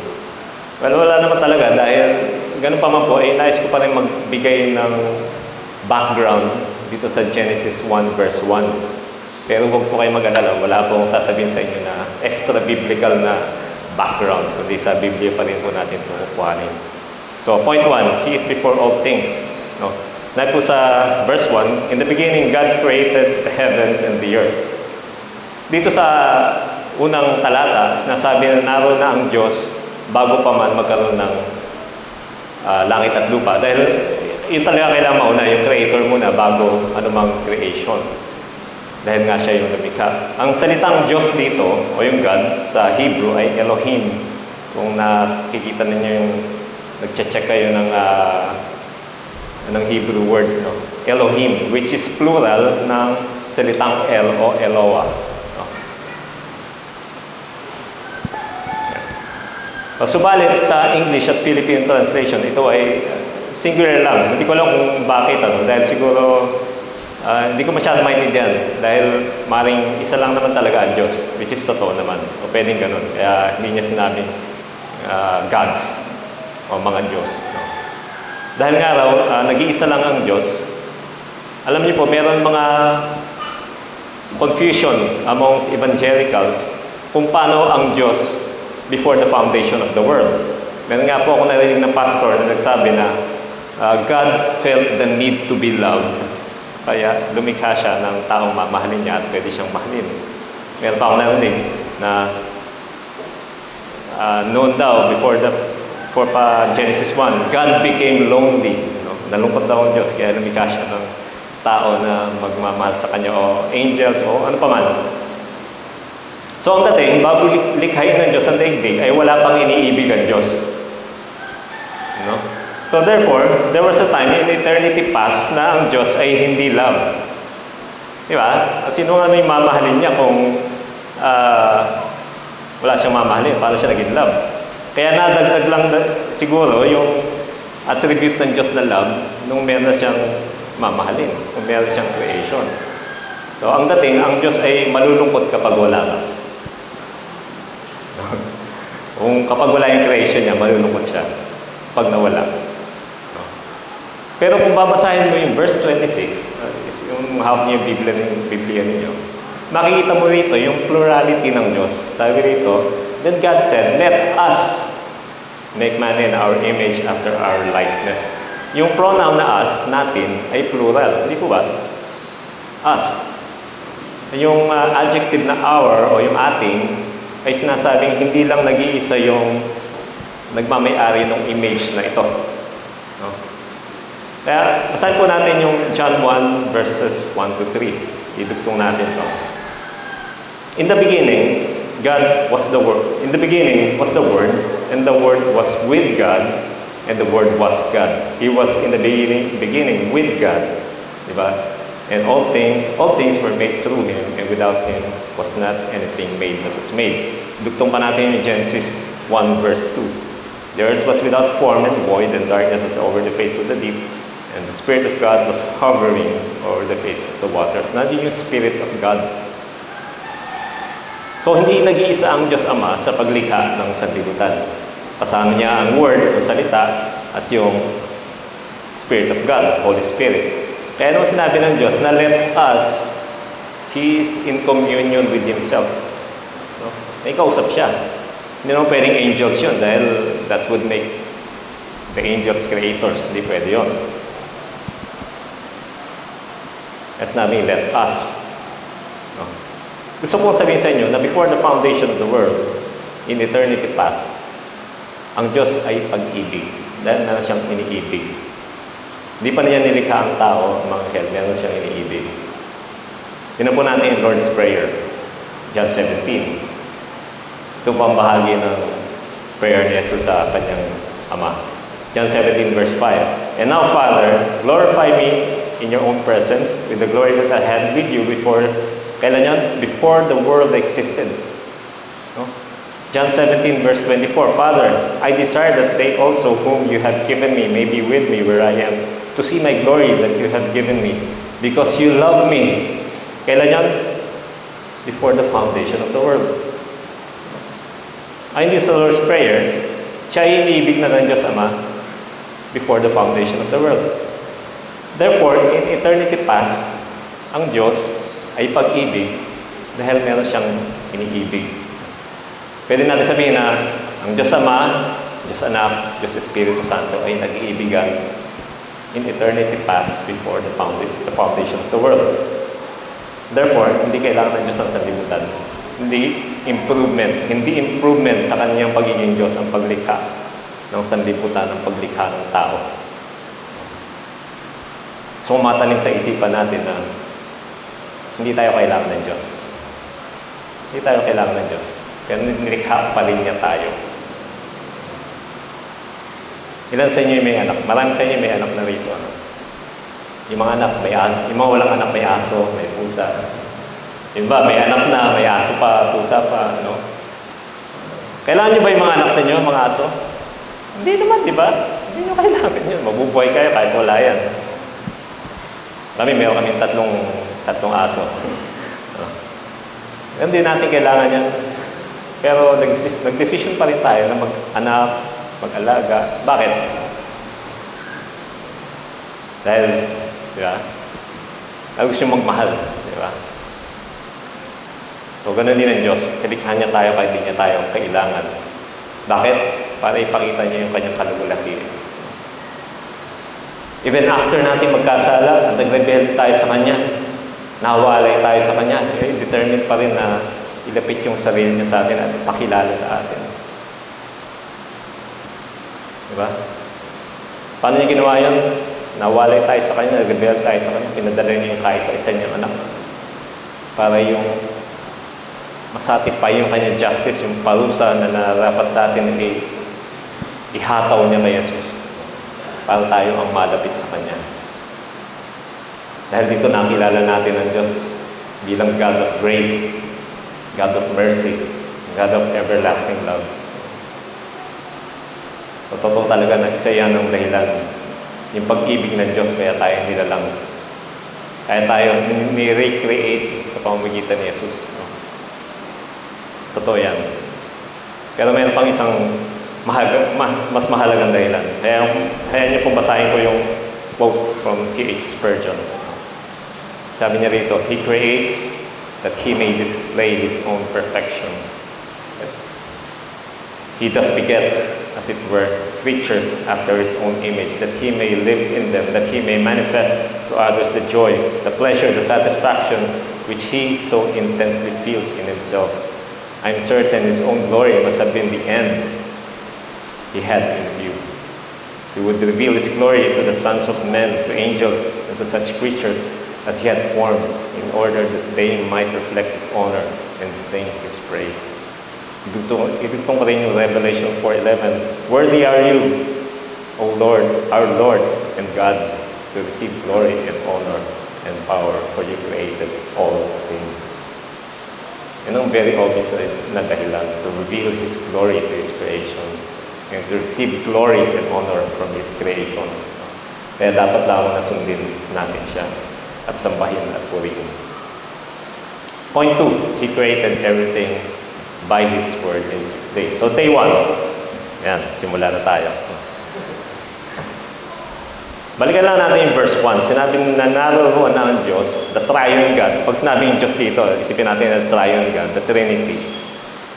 Well, wala naman talaga dahil ganun pa man po, nais ko pa rin magbigay ng background dito sa Genesis 1 verse 1. Pero huwag po kayo mag-alala, wala pong sasabihin sa inyo na extra biblical na background, kundi sa Biblia pa rin po natin ito kukuhanin. So, point 1, He is before all things. No? Dahil po sa verse 1, in the beginning, God created the heavens and the earth. Dito sa unang talata, sinasabi na naroon na ang Diyos bago pa man magkaroon ng langit at lupa. Dahil yun talaga kailangan mauna, yung creator muna bago anumang creation. Dahil nga siya yung lumikha. Ang salitang Diyos dito, o yung God, sa Hebrew ay Elohim. Kung nakikita ninyo yung nag-check kayo ng Hebrew words, no? Elohim, which is plural ng salitang El o Eloah. No? Subalit sa English at Philippine translation, ito ay singular lang. Hindi ko alam kung bakit, dahil siguro hindi ko masyado maintindihan dahil maring isa lang naman talaga ang Diyos, which is totoo naman. O pwedeng ganun. Kaya hindi niya sinabing gods o mga Diyos. No? Dahil nga raw, nag-iisa lang ang Diyos. Alam niyo po, meron mga confusion amongst evangelicals kung paano ang Diyos before the foundation of the world. Meron nga po ako narinig ng pastor na nagsabi na God felt the need to be loved. Kaya lumikha siya ng taong mamahalin niya at pwede siyang mahalin. Meron pa ako narinig na noon daw, before Genesis 1, God became lonely. No? Nalungkot daw ang Diyos, kaya lumikha siya ng tao na magmamahal sa Kanya o angels o ano pa man. So ang dating, bago likhain ng Diyos ang daigdig, ay wala pang iniibig ang Diyos. No? So therefore, there was a time in eternity past na ang Diyos ay hindi love. Di ba? Sino nga yung mamahalin niya kung wala siyang mamahalin? Paano siya naging love? Kaya nadagdag lang siguro yung attribute ng Diyos na love nung meron na siyang mamahalin, kung meron siyang creation. So ang dating, ang Diyos ay malulungkot kapag wala ka. Kung kapag wala yung creation niya, malulungkot siya pag nawala. Pero kung babasahin mo yung verse 26, yung hawak niyo yung Biblia ninyo, makikita mo rito yung plurality ng Diyos. Sabi rito, then God said, let us make man in our image after our likeness. Yung pronoun na us natin ay plural. Hindi po ba? Us. Yung adjective na our o yung ating ay sinasabing hindi lang nag-iisa yung nagmamayari ng image na ito. No? Kaya, basahin po natin yung John 1 verses 1 to 3. Idugtong natin ito. In the beginning, God was the Word. In the beginning was the Word, and the Word was with God, and the Word was God. He was in the beginning with God. Diba? And all things were made through Him, and without Him was not anything made that was made. Dugtong pa natin yung Genesis 1 verse 2. The earth was without form and void, and darkness was over the face of the deep, and the Spirit of God was hovering over the face of the waters. Nandiyan yung Spirit of God. So, hindi nag-iisa ang Diyos Ama sa paglikha ng sanlibutan. Kasama niya ang Word, ang salita, at yung Spirit of God, Holy Spirit. Kaya nung sinabi ng Diyos na let us, He is in communion with Himself. No? May kausap siya. Hindi naman pwedeng angels yun dahil that would make the angels creators. Hindi pwede yun. That's not me, let us. No? Gusto ko sabihin sa inyo na before the foundation of the world, in eternity past, ang Diyos ay pag-ibig. Dahil meron siyang iniibig. Hindi pa niya nilikha ang tao, mga hell, meron siyang iniibig. Tinan po natin yung Lord's Prayer, John 17. Ito po ang bahagi ng prayer ni Jesus sa kanyang Ama. John 17 verse 5. And now, Father, glorify me in your own presence with the glory that I had with you before, kailan yan? Before the world existed. No? John 17 verse 24. Father, I desire that they also whom you have given me may be with me where I am, to see my glory that you have given me, because you love me. Kailan yan? Before the foundation of the world. Ayon din sa Lord's Prayer, siya ay iniibig na ng Diyos Ama before the foundation of the world. Therefore, in eternity past, ang Diyos ay pag-ibig dahil meron siyang iniibig. Pwede natin sabihin na ang Diyos Ama, Diyos Anak, Diyos Espiritu Santo ay nag-iibigan in eternity past before the foundation of the world. Therefore, hindi kailangan ng Diyos ang sanlibutan. Hindi improvement sa kanyang pagiging Diyos ang paglikha ng sanlibutan, ang paglikha ng tao. So, mataling sa isipan natin na hindi tayo kailangan ng Diyos. Hindi tayo kailangan ng Diyos. Pero nilikha pa rin niya tayo. Ilan sa inyo may anak? Marami sa inyo may anak na rito. Ano? Yung mga anak, may aso. Yung mga walang anak, may aso, may pusa. Yung ba, may anak na, may aso pa, pusa pa, ano? Kailangan nyo ba yung mga anak ninyo, mga aso? Hindi naman, di ba? Hindi nyo kailangan yun. Mabubuhay kayo kahit wala yan. Meron kami tatlong aso. Hindi natin kailangan yan. Pero nag-decision pa rin tayo na mag-anak, mag-alaga. Bakit? Dahil, di ba? Dahil gusto nyo magmahal, di ba? So, ganun din ang Diyos. Kalikhan niya tayo kahit di niya tayo kailangan. Bakit? Para ipakita niya yung kanyang kalugulakihan. Even after natin magkasala at nag-rebel tayo sa Kanya, nawalay tayo sa Kanya, siya determined pa rin na ilapit yung sarili niya sa atin at pakilala sa atin. Diba? Paano niya ginawa yun? Nawalay tayo sa Kanya, nag-rebel tayo sa Kanya, pinadala niya yung kaisa-isa niyang anak. Para yung masatisfy yung kanyang justice, yung parusa na narapat sa atin, ihataw niya kay Jesus para tayo ang malapit sa Kanya. Dahil dito nakilala natin ang Diyos bilang God of grace, God of mercy, God of everlasting love. Totoo talaga na isa yan ang dahilan. Yung pag-ibig ng Diyos kaya tayo nilalang. Kaya tayo ni-recreate sa pamamagitan ni Jesus. Totoo yan. Pero mayroon pang isang mas mahalagang dahilan. Kaya niyo po basahin ko yung quote from C.H. Spurgeon. Sabi niya rito, He creates that He may display His own perfections. He does beget, as it were, creatures after His own image, that He may live in them, that He may manifest to others the joy, the pleasure, the satisfaction which He so intensely feels in Himself. I'm certain His own glory must have been the end He had in view. He would reveal His glory to the sons of men, to angels, and to such creatures as He had formed, in order that they might reflect His honor and sing His praise. Itutong pa rin yung Revelation 4:11. Worthy are you, O Lord, our Lord and God, to receive glory and honor and power, for you created all things. Yan ang very obvious na dahilan, to reveal His glory to His creation and to receive glory and honor from His creation. Kaya dapat lamang na sundin natin siya at sambahin at purihin. Point 2, He created everything by His word in 6 days. So day 1, yan, simula na tayo. Balikan lang natin yung verse 1. Sinabing na naroon na ang Diyos, the triune God. Pag sinabing Diyos dito, isipin natin the triune God, the Trinity,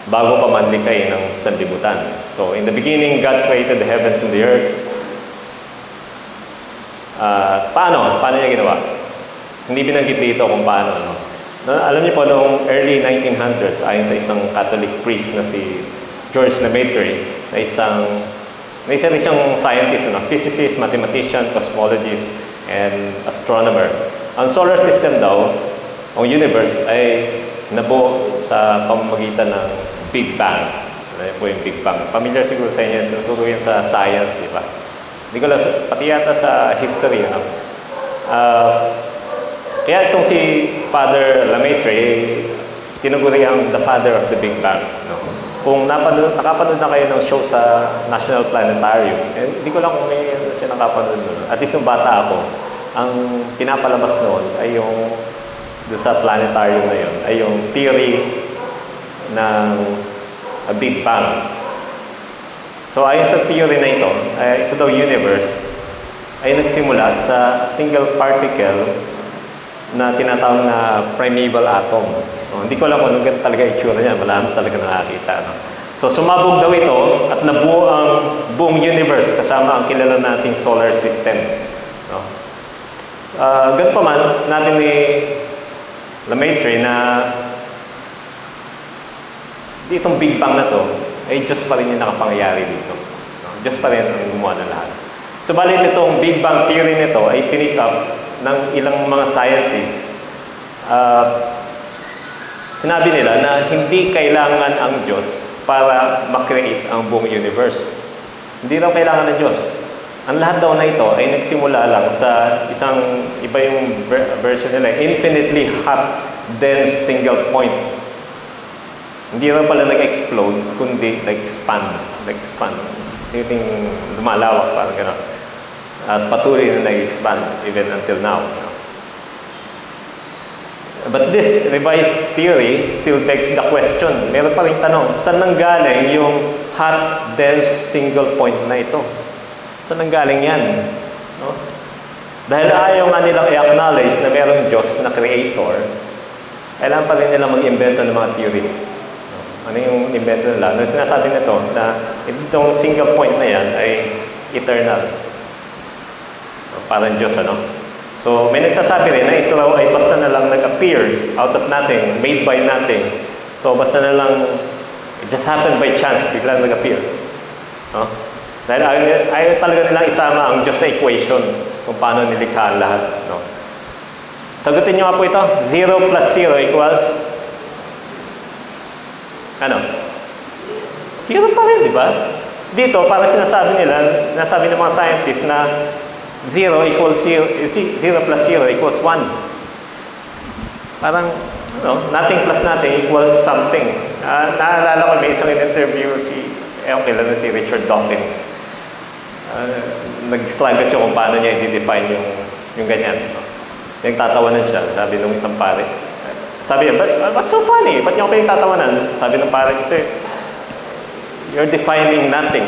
bago pa man likhain ng sanlibutan. So, in the beginning, God created the heavens and the earth. Paano niya ginawa? Hindi binanggit dito kung paano. No? Alam niyo po, noong early 1900s, ayon sa isang Catholic priest na si George Lemaitre, na isa rin siyang scientist, physicist, mathematician, cosmologist, and astronomer. Ang solar system daw, ang universe, ay nabuo sa pamamagitan ng Big Bang. Ano po yung Big Bang? Familiar siguro sa inyo, natuturo yan sa science, di ba? Hindi ko lang, pati yata sa history, kaya itong si Father Lemaitre, tinuguri ang the father of the Big Bang. kung nakapanood na kayo ng show sa National Planetarium, hindi ko lang kung may siya nakapanood nun. At least nung bata ako, ang pinapalabas noon ay yung doon sa planetarium na yun, ay yung theory ng Big Bang. So ayon sa theory na ito daw universe ay nagsimula sa single particle na tinatawag na primeval atom. Hindi ko alam kung ano talaga itsura niya, wala naman talaga nakakita. No? So sumabog daw ito at nabuo ang buong universe kasama ang kilala nating solar system. No? Ganun pa man, sinabi ni Lemaitre na itong Big Bang na to ay Diyos pa rin yung nakapangyayari dito. No? Diyos pa rin ang gumawa ng lahat. Subalit itong Big Bang theory nito ay pinick up ng ilang mga scientists. Sinabi nila na hindi kailangan ang Diyos para makreate ang buong universe. Hindi raw kailangan ng Diyos. Ang lahat daw na ito ay nagsimula lang sa isang, iba yung version nila, infinitely hot, dense, single point. Hindi raw pala nag-explode, kundi nag-expand. Yung lumalawak, parang gano'n. At patuloy na nag-expand even until now. But this revised theory still begs the question. Meron pa rin tanong, saan nanggaling yung hot, dense, single point na ito? Saan nanggaling yan? No? Dahil ayaw nga nilang i-acknowledge na merong Diyos na creator, kailangan pa rin nilang mag-invento ng mga theories. Ano yung invento nila? Nung sinasabi nito na itong single point na yan ay eternal. Parang Diyos, ano? So, may nagsasabi rin na ito raw ay basta na lang nag-appear out of nothing, made by nothing. So, basta na lang, it just happened by chance, biglang nag-appear. No? Dahil ayaw talaga nilang isama ang Diyos sa equation kung paano nilikha ang lahat. No? Sagutin nyo nga po ito. 0 plus 0 equals ano? 0 pa rin, di ba? Dito, parang sinasabi nila, nasabi ng mga scientists na 0 equals 0 plus 0 equals 1. Parang, nothing plus nothing equals something. Naalala ko, may isang in-interview kilala si Richard Dawkins. Nag-struggle siya kung paano niya i-define yung ganyan. Nagtatawanan siya, sabi nung isang pare. Sabi niya, what's so funny? Ba't niyo ako pinagtatawanan? Sabi ng pare, kasi you're defining nothing.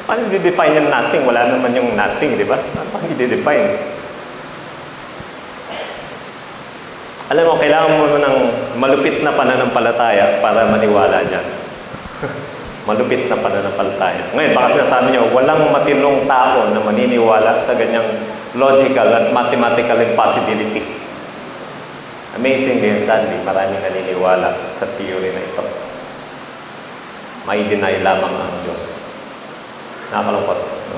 Paano i-define yung nothing? Wala naman yung nothing, di ba? Paano i-define? Alam mo, kailangan mo ng malupit na pananampalataya para maniwala dyan. Malupit na pananampalataya. Ngayon, baka sinasabi niyo, walang matinong tao na maniniwala sa ganyang logical at mathematical impossibility. Amazing din, sadly, maraming naniniwala sa theory na ito. May deny lamang ang Diyos. Nakakalungkot. No?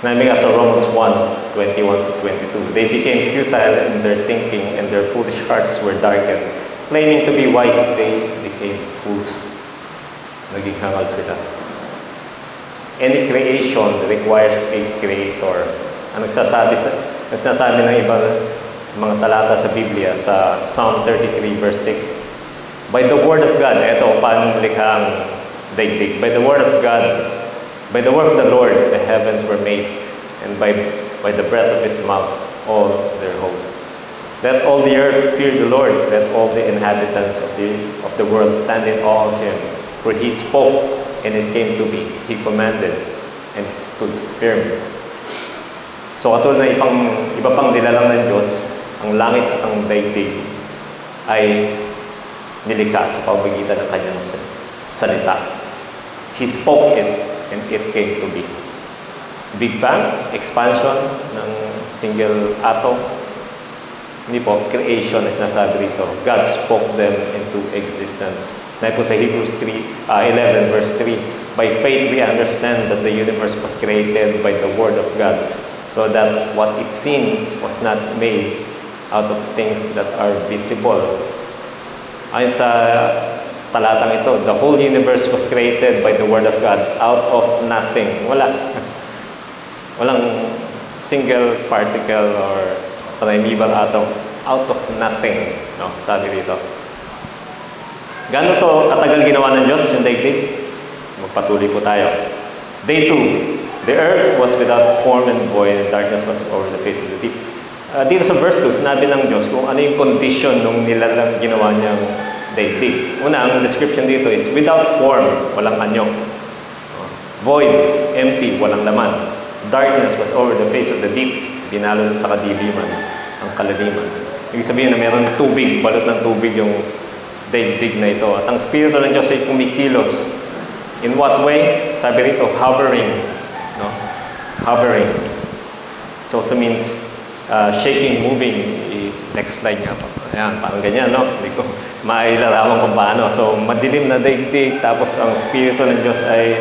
Namin nga sa Romans 1:21-22, they became futile in their thinking and their foolish hearts were darkened. Claiming to be wise, they became fools. Naging hangal sila. Any creation requires a creator. Ang nagsasabi ng ibang mga talata sa Biblia, sa Psalm 33 verse 6, by the word of God, ito, paano nilikha ang daigdig. By the word of God, by the word of the Lord, the heavens were made, and by the breath of His mouth, all their hosts. Let all the earth fear the Lord. Let all the inhabitants of the world stand in awe of Him. For He spoke, and it came to be. He commanded, and it stood firm. So katulad na iba pang nilalang ng Diyos, ang langit at ang daigdig ay nilikha sa pamamagitan ng Kanyang salita. He spoke it, and it came to be. Big Bang, expansion ng single atom. Hindi po, creation is nasabi rito. God spoke them into existence. Dahil po sa Hebrews 11 verse 3, by faith we understand that the universe was created by the word of God, so that what is seen was not made out of things that are visible. Ayon sa talatang ito, the whole universe was created by the word of God out of nothing. Walang single particle or primeval atom, out of nothing, no? Sabi dito. Gaano to katagal ginawa ng Diyos yung daigdig? Magpatuloy po tayo. Day 2, the earth was without form and void, and darkness was over the face of the deep. Dito sa verse 2, sinabi ng Diyos kung ano yung condition nung nilalang ginawa niyang daigdig. Una, ang description dito is without form, walang anyo. Void, empty, walang laman. Darkness was over the face of the deep, binalot sa kadiliman, ang kalaliman. Ibig sabihin na meron tubig, balot ng tubig yung daigdig na ito. At ang Espiritu ng Diyos ay kumikilos. In what way? Sabi rito, hovering. No? Hovering. So means shaking, moving. Next slide nga po. Ayan, parang ganyan, no? Hindi ko mailarawan kung paano. So, madilim na daigdig, tapos ang Espiritu ng Diyos ay,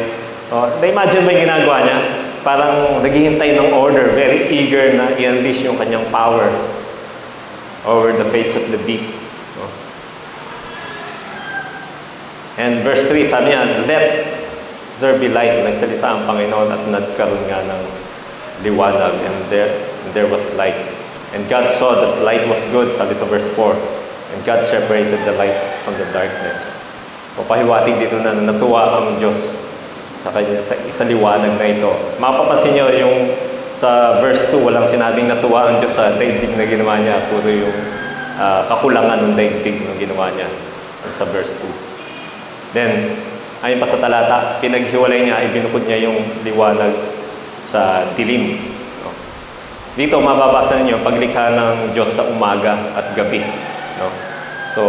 na-imagine mo yung ginagawa niya? Parang naghihintay ng order, very eager na i-unleash yung kanyang power over the face of the deep. No? And verse 3, sabi niya, let there be light. Nagsalita ang Panginoon at nagkaroon nga ng liwanag. And there was light. And God saw that light was good, sabi sa verse 4. And God separated the light from the darkness. O pahiwatig dito na natuwa ang Diyos sa liwanag na ito. Mapapansin niyo yung sa verse 2, walang sinabing natuwa ang Diyos sa daigdig na ginawa niya. Puro yung kakulangan ng daigdig na ginawa niya sa verse 2. Then, ayon pa sa talata, pinaghiwalay niya, ibinukod niya yung liwanag sa dilim. No? Dito, mababasa niyo paglikha ng Diyos sa umaga at gabi. No? So,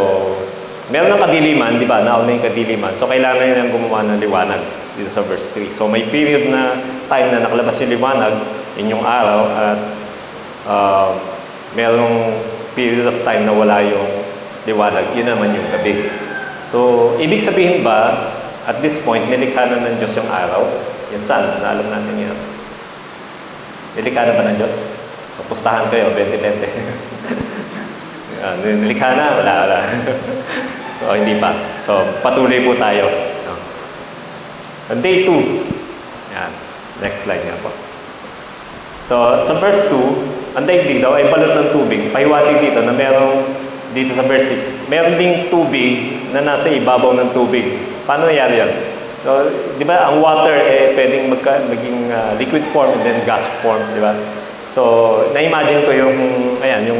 meron ng kadiliman, di ba? Nauna yung kadiliman. So, kailangan niya gumawa ng liwanag dito sa verse 3. So, may period na time na nakalabas yung liwanag, inyong araw, at merong period of time na wala yung liwanag. Yun naman yung gabi. So, ibig sabihin ba, at this point, nilikha na ng Diyos yung araw? Yung sun, na alam natin yun. Nilikha na ba ng Diyos? Pustahan kayo, 20-20. Nilikha na? Wala. So, hindi pa. So, patuloy po tayo. Day 2. Yan. Next slide nga po. So, sa verse 2, ang daigdig daw ay balot ng tubig. Pahiwatig dito na merong, dito sa verse 6, meron ding tubig na nasa ibabaw ng tubig. Paano nangyari yan? So, di ba, ang water pwedeng maging liquid form and then gas form, di ba? So, na-imagine ko yung, ayan, yung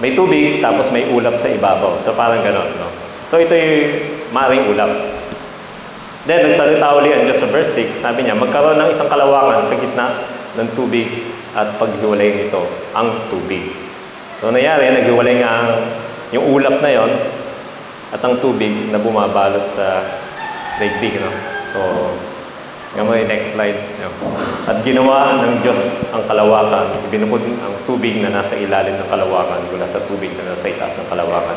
may tubig tapos may ulap sa ibabaw. So, parang ganon, no? So, ito yung maring ulap. Then, nagsalita uli ang Diyos sa verse 6, sabi niya, magkaroon ng isang kalawakan sa gitna ng tubig at paghiwalay nito ang tubig. So, nangyari, naghiwalay nga yung ulap na yon at ang tubig na bumabalot sa daigdig, no? So, yung next slide. No? At ginawa ng Diyos ang kalawakan, ibinukod ang tubig na nasa ilalim ng kalawakan mula sa tubig na nasa itaas ng kalawakan.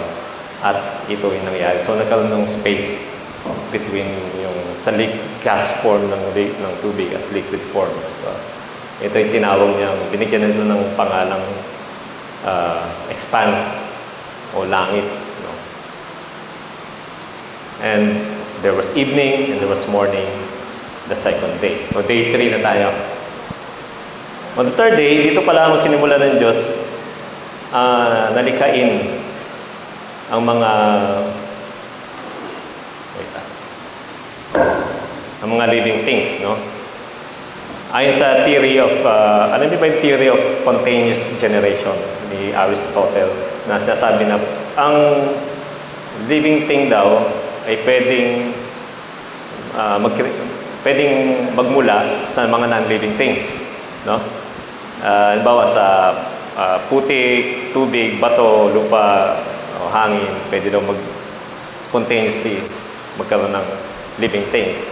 At ito yung nangyari. So, nagkaroon ng space between yung sa gas form ng tubig at liquid form. So, ito yung tinawag niyang, binigyan nito ng pangalang expanse o langit. No? And there was evening and there was morning the second day. So day 3 na tayo. On the third day, dito pala ang sinimula ng Diyos nalikhain ang mga living things, no? Ayon sa theory of, ano ba yung theory of spontaneous generation ni Aristotle, na sinasabi na ang living thing daw ay pwedeng magmula sa mga non-living things, no? Halimbawa sa putik, tubig, bato, lupa, hangin, pwede daw spontaneously magkaroon ng living things.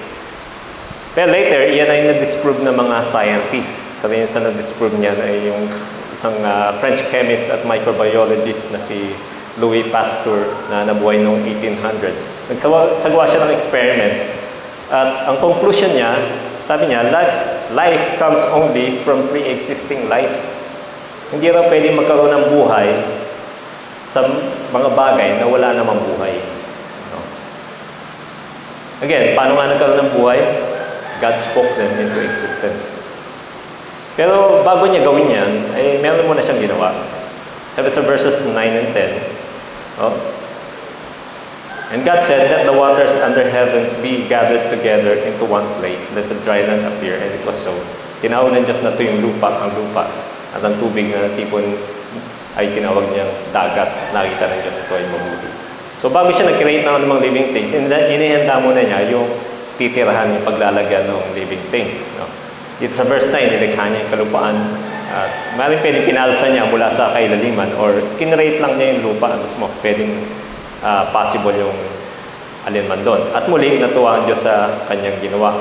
Pero later, iyan ay na-disprove ng mga scientists. Sabi niya sa na-disprove niyan ay yung isang French chemist at microbiologist na si Louis Pasteur na nabuhay noong 1800s. Nagsagawa siya ng experiments. At ang conclusion niya, sabi niya, life comes only from pre-existing life. Hindi raw pwedeng magkaroon ng buhay sa mga bagay na wala namang buhay. No? Again, paano nga nagkaroon ng buhay? God spoke them into existence. Pero bago niya gawin yan, ay meron muna siyang ginawa. Sabi sa verses 9 and 10, And God said, let the waters under heavens be gathered together into one place. Let the dry land appear. And it was so. Tinawag ng Diyos na ito yung lupa, ang lupa. At ang tubig na tipon ay tinawag niyang dagat. Nakita ng Diyos ito ay mabuti. So bago siya nag-create ng anumang living things, inihanda muna niya yung titirahan, yung paglalagyan ng living things. No? Dito sa verse 9, nilikha niya yung kalupaan. Maaaring pwedeng pinalsa niya mula sa kailaliman or kinrate lang niya yung lupa. Mismo, pwedeng possible yung alinman doon. At muli, natuwa ang Diyos sa kanyang ginawa.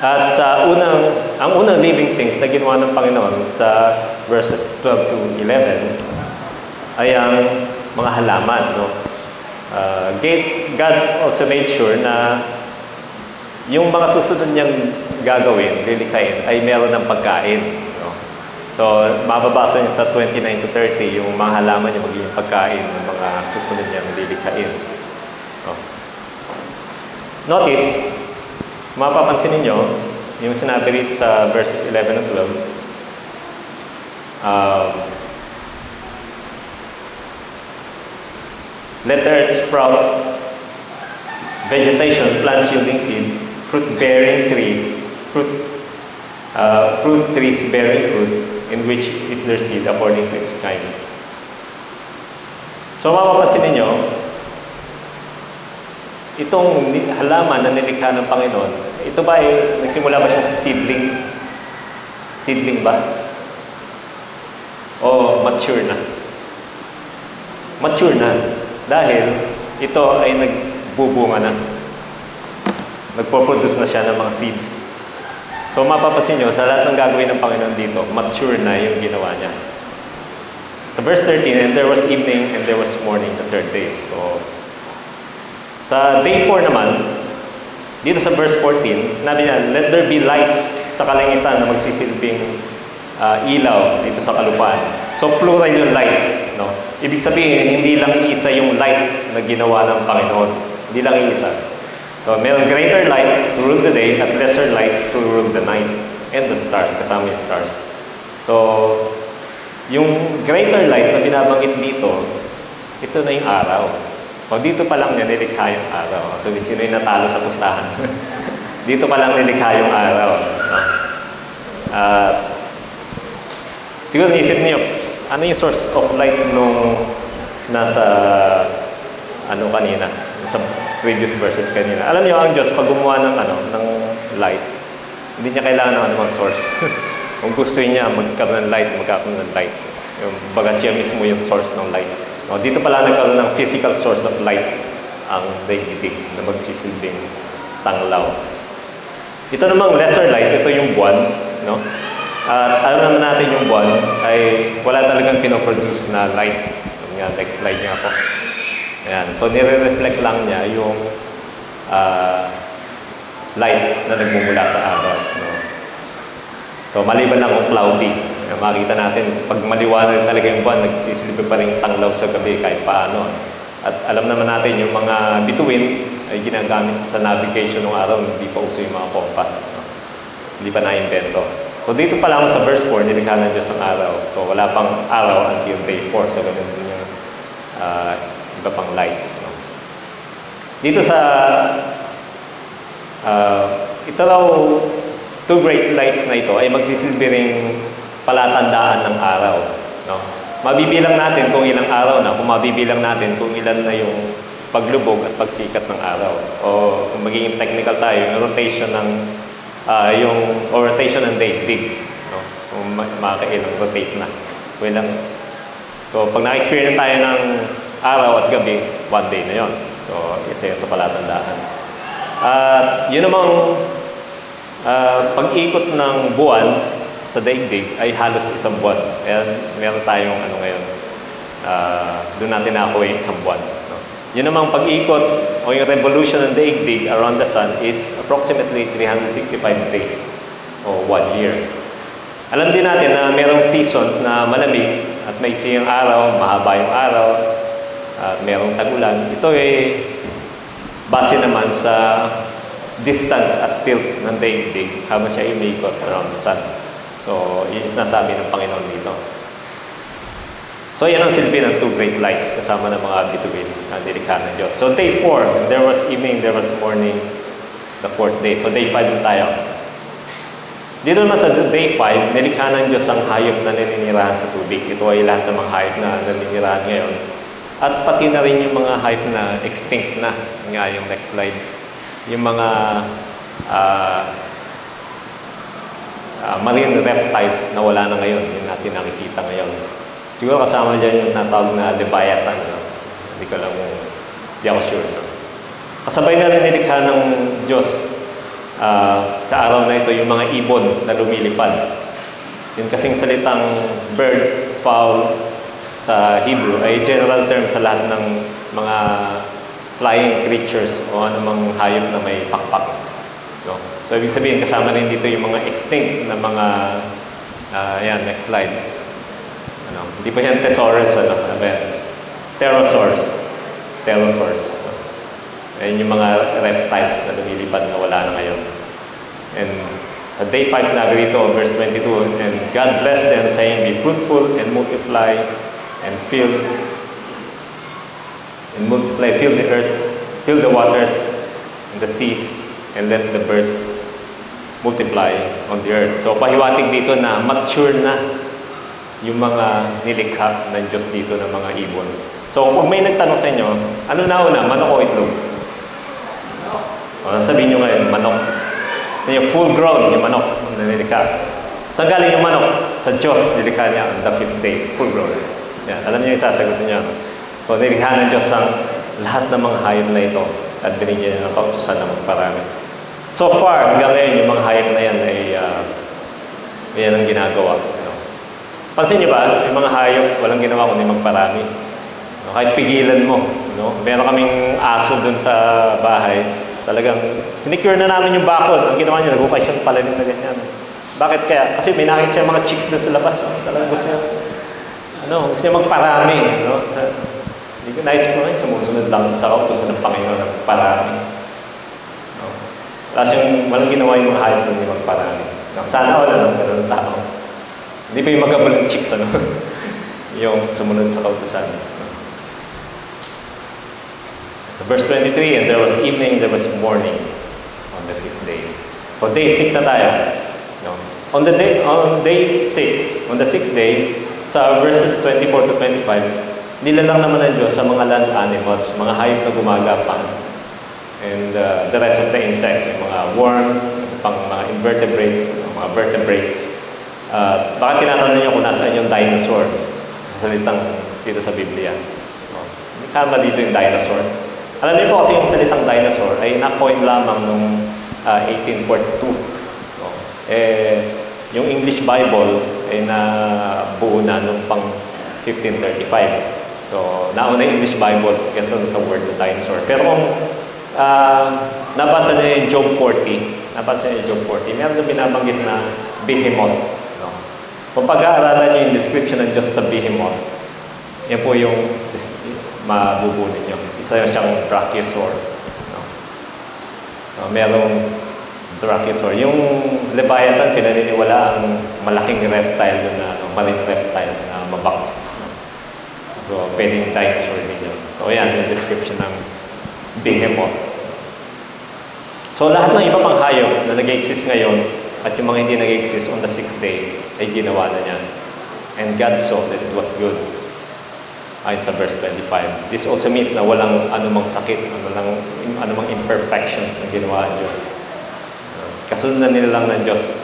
At ang unang living things na ginawa ng Panginoon sa verses 12 to 11 ay ang mga halaman. No? God also made sure na yung mga susunod niyang gagawin, lilikhain, ay meron ng pagkain. No? So, mababasa niyo sa 29 to 30, yung mga halaman niya magiging pagkain ng mga susunod niyang lilikhain. No? Notice, mapapansin ninyo, yung sinabi rito sa verses 11 and 12, let earth sprout vegetation, plants yielding seed, fruit-bearing trees, fruit trees bearing fruit, in which is their seed according to its kind. So mapapansin ninyo, itong halaman na nilikha ng Panginoon, ito ba ay nagsimula ba siya sa seedling? Seedling ba? O mature na? Mature na. Dahil ito ay nagbubunga na. Nagpo-produce na siya ng mga seeds. So mapapansin nyo, sa lahat ng gagawin ng Panginoon dito, mature na yung ginawa niya. Sa verse 13, and there was evening and there was morning the third day. So, sa day 4 naman, dito sa verse 14, sinabi niya, let there be lights sa kalangitan na magsisilbing ilaw dito sa kalupaan. So plural yung lights. No? Ibig sabihin, hindi lang isa yung light na ginawa ng Panginoon. Hindi lang isa. So, mayroong greater light to rule the day at lesser light to rule the night and the stars, kasama yung stars. So, yung greater light na binabanggit dito, ito na yung araw. O, dito pa lang nilikha yung araw. So, sino yung natalo sa pustahan? Dito pa lang nilikha yung araw. No? Siguro naisip niyo, ano yung source of light nung nasa kanina? Sa previous verses kanina. Alam niyo, ang Diyos, pag gumawa ng light, hindi niya kailangan ng anumang source. Kung gusto niya magkaroon ng light, magkakaroon ng light. Yung baga siya mismo yung source ng light. No, dito pala nagkaroon ng physical source of light ang daigdig na magsisilbing tanglaw. Ito namang lesser light, ito yung buwan. No? At alam naman natin yung buwan ay wala talagang pinoproduce na light. Next slide nga po. Ayan. So, nire-reflect lang niya yung light na nagmumula sa araw. No? So, maliban lang kung cloudy. Makita natin, pag maliwanag talaga yung buwan, nagsisilbi pa rin tanglaw sa gabi kahit paano. At alam naman natin, yung mga bituin ay ginagamit sa navigation ng araw, hindi pa uso yung mga compass. No? Hindi pa na-invento. So, dito pa lang sa verse 4, nilikha ng Diyos ang araw. So, wala pang araw until day 4. So, ganun din yung iba pang lights. No? Dito sa ito raw, two great lights na ito ay magsisilbi ring palatandaan ng araw. No? Mabibilang natin kung ilang araw na, kung mabibilang natin kung ilan na yung paglubog at pagsikat ng araw. O kung magiging technical tayo, yung rotation ng rotation ng daigdig. No? Kung makakailang rotate na. So, pag na-experience tayo ng araw at gabi, one day na yon. So, isa yun sa palatandaan. Yun namang pag-ikot ng buwan sa daigdig ay halos isang buwan. Kaya meron tayong ngayon, doon natin nakuha yung isang buwan. No? Yun namang pag-ikot o yung revolution ng daigdig around the sun is approximately 365 days o 1 year. Alam din natin na merong seasons na malamig at maiksi yung araw, mahaba yung araw, at merong tagulan. Ito ay base naman sa distance at tilt ng daigdig habang siya umiikot around the sun. So, yun yung sinasabi ng Panginoon dito. So yan ang silbi ng two great lights kasama ng mga bituin na nilikha ng Diyos. So day 4, there was evening, there was morning, the 4th day. So day 5 na tayo. Dito naman sa day 5, nilikha ng Diyos ang hayop na naninirahan sa tubig. Ito ay lahat ng mga hayop na naninirahan ngayon. At pati na rin yung mga hayop na extinct na. Nga yung next slide. Yung mga marine reptiles na wala na ngayon. Yung natin nakikita ngayon. Siguro kasama dyan yung natawag na Leviathan. No? Hindi ko lang, di ako sure. No? Kasabay na rin nilikha ng Diyos sa araw na ito yung mga ibon na lumilipad. Yung kasing salitang bird, fowl, sa Hebrew ay general term sa lahat ng mga flying creatures o anumang hayop na may pakpak. No? So, ibig sabihin, kasama rin dito yung mga extinct na mga, yan, next slide. Ano, hindi pa yan thesaurus, pterosaurs. Pterosaurs. Ayan yung mga reptiles na lumilipad na wala na ngayon. And sa day 5 sinabi dito, verse 22, and God blessed them, saying, be fruitful and multiply, and fill the earth, fill the waters and the seas, and let the birds multiply on the earth. So, pahiwatig dito na mature na yung mga nilikha ng Diyos dito ng mga ibon. So, kung may nagtanong sa inyo, ano nauna, manok o itlog? Sabihin nyo ngayon, manok. Yung full grown, yung manok na nilikha. Saan galing yung manok? Sa Diyos, nilikha niya on the 5th day, full grown. Yan, alam niyo yung sasagot niya. So, nilikha ng Diyos ang lahat ng mga hayop na ito at binigyan niya ng kautusan na magparami. So far, hanggang ngayon, yung mga hayop na yan ay yan ang ginagawa. Pansin niyo ba, yung mga hayop, walang ginawa kundi magparami. Kahit pigilan mo. Meron kaming aso dun sa bahay. Talagang, sinicure na namin yung bakod. Ang ginawa niya, nagukay siyang palalim na ganyan. Bakit kaya? Kasi may nakita siya mga chicks dun sa labas. Talagang gusto niya. Gusto niya magparami. Hindi ko naisip ko ngayon, sumusunod lang sa kautusan ng Panginoon ng parami. Walang ginawa yung mga hayop kundi magparami. Sana wala lang ganun tao. Hindi pa yung magabalang chicks, yung sumunod sa kautusan. Verse 23, and there was evening, there was morning on the 5th day. So day 6 na tayo. On day 6, on the 6th day, sa verses 24 to 25, nilalang naman ng Diyos sa mga land animals, mga hayop na gumagapang, and the rest of the insects, yung mga worms, mga invertebrates, mga vertebrates. Baka tinatanong niyo kung nasaan yung dinosaur sa salitang dito sa Biblia. Hindi kama dito yung dinosaur. Alam niyo po kasi yung salitang dinosaur ay na-coin lamang noong 1842. Yung English Bible ay nabuo na noong pang 1535. So, nauna yung English Bible kasi sa word na dinosaur. Pero kung nabasa niyo yung Job 40, meron na binabanggit na behemoth. Kung pag-aaralan niyo yung description ng Diyos sa behemoth, yan po yung mabubunin niyo. Isa siyang brachiosaur. Merong brachiosaur. Yung Leviathan, pinaniniwala ang malaking reptile na marine reptile na mabangs. So, pwedeng dinosaur din yun. So, yan yung description ng behemoth. So, lahat ng iba pang hayop na nag-exist ngayon at yung mga hindi nag-exist on the 6th day ay ginawa na niya. And God saw that it was good. Ayon sa verse 25. This also means na walang anumang sakit, anumang imperfections na ginawa ng Diyos. Kasundan nila lang ng Diyos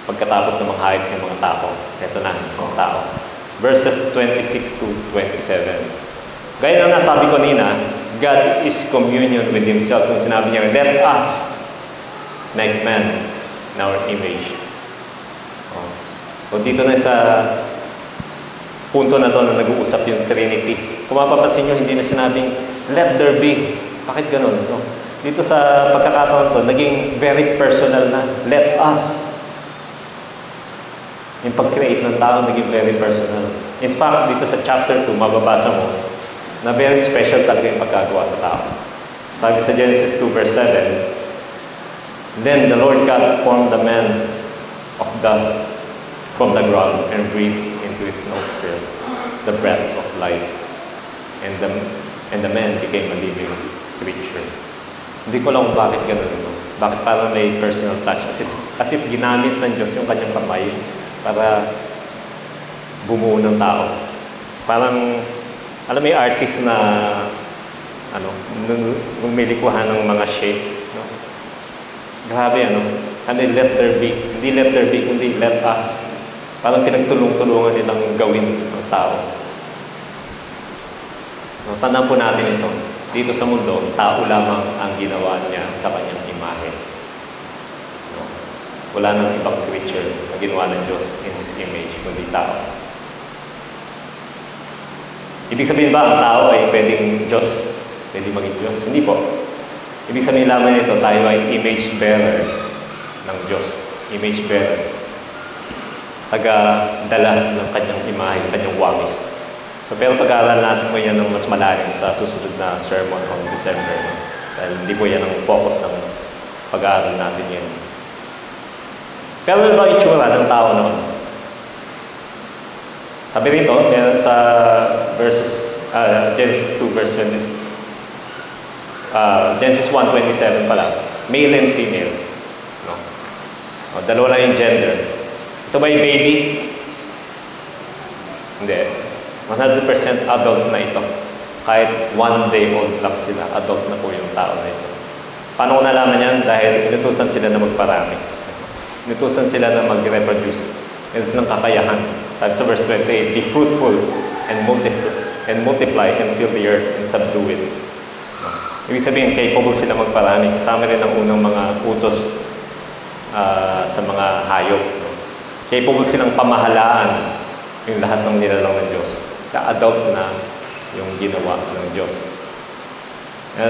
pagkatapos ng mga hayop ng mga tao. Ito na, mga tao. Verses 26 to 27. Gaya na nasabi ko nina, God is communion with Himself. Kung sinabi niya, let us make man in our image. So dito na sa punto na to na nag-uusap yung Trinity. Kung mapapansin nyo, hindi na sinabing, let there be. Bakit ganun? No? Dito sa pagkakataon to, naging very personal na. Let us. Yung pag-create ng tao, naging very personal. In fact, dito sa chapter 2, mababasa mo, na very special talaga yung pagkagawa sa tao. Sabi sa Genesis 2 verse 7, then the Lord God formed the man of dust from the ground and breathed into his nostril the breath of life. And the man became a living creature. Hindi ko lang kung bakit ganun ito. Bakit parang may personal touch. As if ginamit ng Diyos yung kanyang kamay para bumuo ng tao. Parang, alam mo yung artist na nung may likuhan ng mga shape. No? Grabe, let there be. Hindi let there be, kundi let us. Parang pinagtulong-tulungan nilang gawin ng tao. No, tandaan po natin ito. Dito sa mundo, tao lamang ang ginawa niya sa kanyang imahe. No? Wala nang ibang creature na ginawa ng Diyos in His image, kundi tao. Ibig sabihin ba ang tao ay pwedeng Diyos? Pwede maging Diyos? Hindi po. Ibig sabihin lamang nito, tayo ay image bearer ng Diyos. Image bearer. Taga-dala ng kanyang imahe, kanyang wangis. So, pero pag-aaral natin po yan ng mas malalim sa susunod na sermon on December. No? Dahil hindi po yan ang focus ng pag-aaral natin yan. Pero ano ba itsura ng tao noon? Sabi rito, sa Genesis 2 verse 20, Genesis 1:27 pala, male and female. No? O, dalawa lang yung gender. Ito ba yung baby? Hindi. 100% adult na ito. Kahit 1 day old lang sila, adult na po yung tao na ito. Paano ko nalaman yan? Dahil inutusan sila na magparami. Inutusan sila na mag-reproduce. Meron silang kakayahan. At sa verse 28, be fruitful and multiply and fill the earth and subdue it. Ibig sabihin, capable sila magparami. Kasama rin ang unang mga utos sa mga hayop. Capable silang pamahalaan yung lahat ng nilalang ng Diyos. Sa adult na yung ginawa ng Diyos.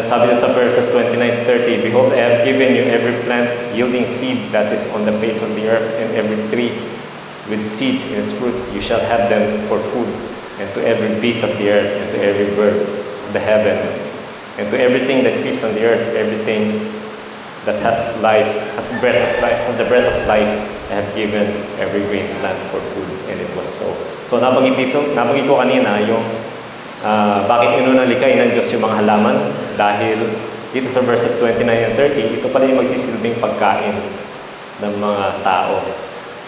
Sabi na sa verses 29-30, behold, I have given you every plant yielding seed that is on the face of the earth, and every tree with seeds in its fruit. You shall have them for food, and to every beast of the earth, and to every bird of the heaven, and to everything that creeps on the earth, everything that has life, has the breath of life, I have given every green plant for food, and it was so. So nabanggit ko kanina yung bakit inunang likay ng Diyos yung mga halaman, dahil dito sa verses 29 and 30, ito pala yung magsisilbing pagkain ng mga tao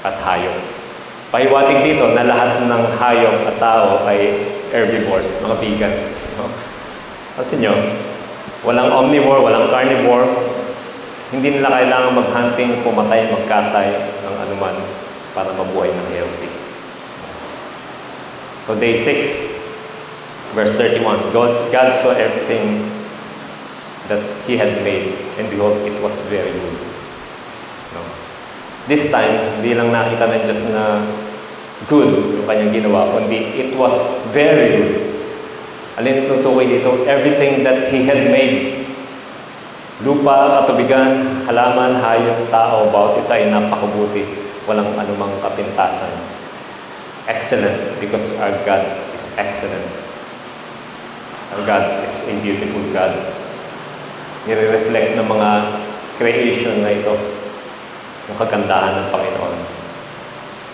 at hayop. Pahiwatig dito na lahat ng hayop at tao ay herbivores, mga vegans. No? Kasi nyo, walang omnivore, walang carnivore, hindi nila kailangan mag-hunting, pumatay, magkatay ng anuman para mabuhay ng healthy. So day 6, verse 31, God saw everything that He had made, and behold, it was very good. No? This time, hindi lang nakita ng Diyos na good yung kanyang ginawa, kundi it was very good. Alin tutukoy dito? Everything that He had made. Lupa, katubigan, halaman, hayop, tao, bawat isa ay napakabuti. Walang anumang kapintasan. Excellent, because our God is excellent. Our God is a beautiful God. Nire-reflect ng mga creation na ito, yung kagandahan ng Panginoon.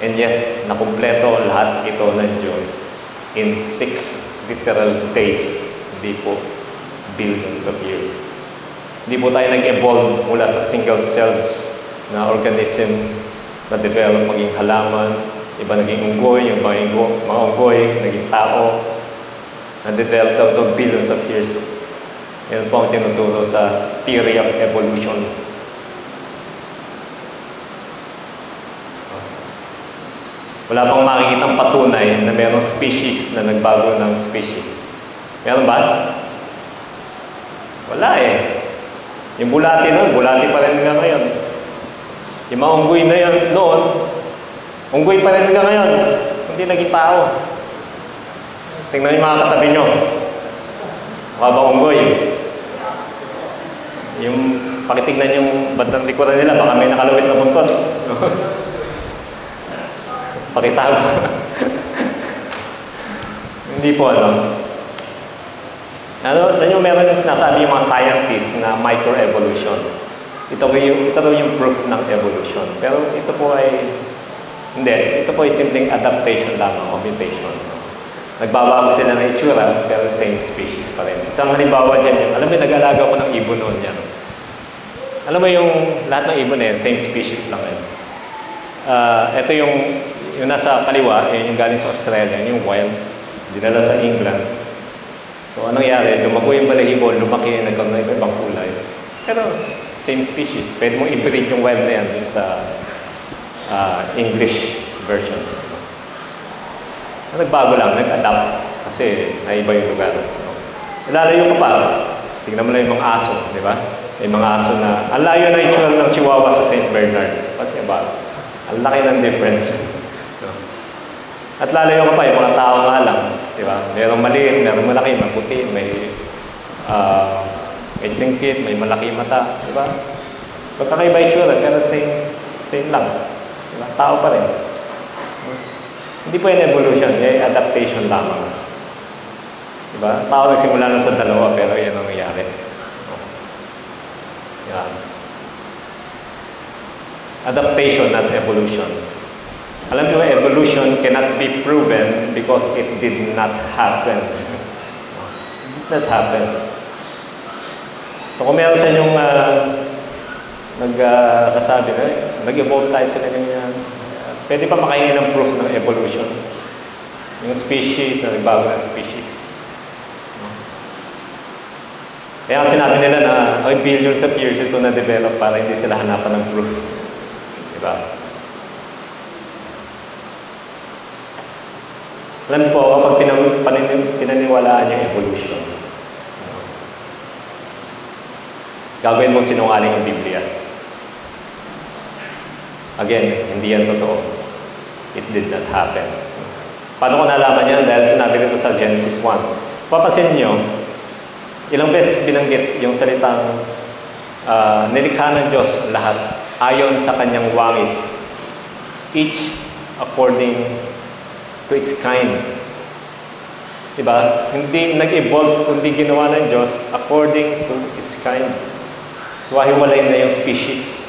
And yes, nakumpleto lahat ito ng Diyos in 6 literal days, hindi po billions of years. Hindi po tayo nag-evolve mula sa single-celled na organism na develop maging halaman, iba naging unggoy, yung mga unggoy, naging tao, na develop daw to billions of years. Yan po ang tinuturo sa theory of evolution. Wala pang makikitang patunay na mayroong species na nagbago ng species. Meron ba? Wala eh. Yung bulati noon, bulati pa rin nga ngayon. Yung mga unggoy na yun noon, unggoy pa rin nga ngayon. Hindi naging tao. Tingnan yung mga katabi nyo. Mukha ba unggoy? Yung pakitignan yung bandang likuran nila, baka may nakalawit na buntot. Pakitago. Hindi po meron yung sinasabi yung mga scientists na microevolution. Ito yung proof ng evolution. Pero ito po ay, hindi. Ito po ay simpleng adaptation lamang, mutation. Nagbabago sila ng itsura, pero same species pa rin. Isang halimbawa dyan yung, alam mo, nag-alaga ko ng ibon noon yan. Alam mo yung lahat ng ibon na yan, same species lang yan. Ito yung nasa kaliwa, yung galing sa Australia, yung wild, dinala sa England. So, anong nangyari? Lumago yung balahibo, lumaki, nagkaroon ng ibang kulay. Pero, same species. Pwede mong i-breed yung wild na yan dun sa English version. Nagbago lang, nag-adapt kasi naiba yung lugar. Lalayo ka pa, tingnan mo lang yung mga aso, di ba? May mga aso na, ang layo na itsura ng Chihuahua sa St. Bernard. Kasi ba, ang laki ng difference. At lalayo ka pa, yung mga tao nga lang, di ba? Merong maliit, merong malaki, maputi, may singkit, may malaki mata, di ba? Magkakaiba itsura, pero same lang. Di ba? Tao pa rin. Hindi po yung evolution, yung adaptation lamang. Diba? Tao nagsimula lang sa dalawa, pero yan ang nangyari. Yan. Adaptation, not evolution. Alam niyo, evolution cannot be proven because it did not happen. It did not happen. So kung meron sa inyong nagkasabi na, nag-evolve tayo sa ganyan, pwede pa makahingi ng proof ng evolution. Yung species, nagbago ng species. Kaya sinabi nila na billions of years ito na-develop para hindi sila hanapan ng proof. Diba? Alam po, kapag pinaniwalaan yung evolution, gagawin mong sinungaling ang Biblia. Again, hindi yan totoo. It did not happen. Paano ko nalaman yan? Dahil sinabi nito sa Genesis 1. Papansin nyo, ilang beses binanggit yung salitang nilikha ng Diyos lahat ayon sa kanyang wangis, each according to its kind. Diba? Hindi nag-evolve, kundi ginawa ng Diyos according to its kind. Hiwalay na yung species.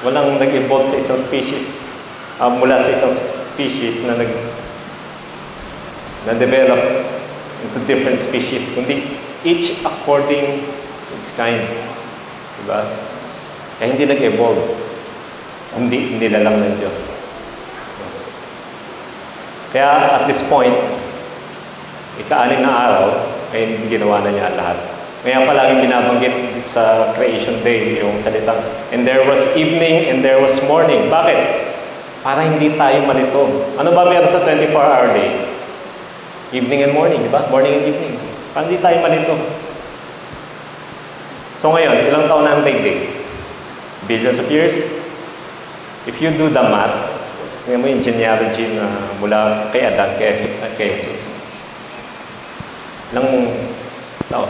Walang nag-evolve sa isang species, mula sa isang species na na-develop into different species, kundi each according to its kind. Diba? Kaya hindi nag-evolve. Hindi nilalang ng Diyos. Kaya at this point, ika-anim na araw, ay ginawa na niya lahat. Kaya palaging binabanggit sa Creation Day yung salitang, and there was evening and there was morning. Bakit? Para hindi tayo malito. Ano ba meron sa 24-hour day? Evening and morning, di ba? Morning and evening. Para hindi tayo malito. So ngayon, ilang taon na ang daigdig? Billions of years? If you do the math, tingnan mo yung genealogy na mula kay Adan, kay Jesus. Ilang taon?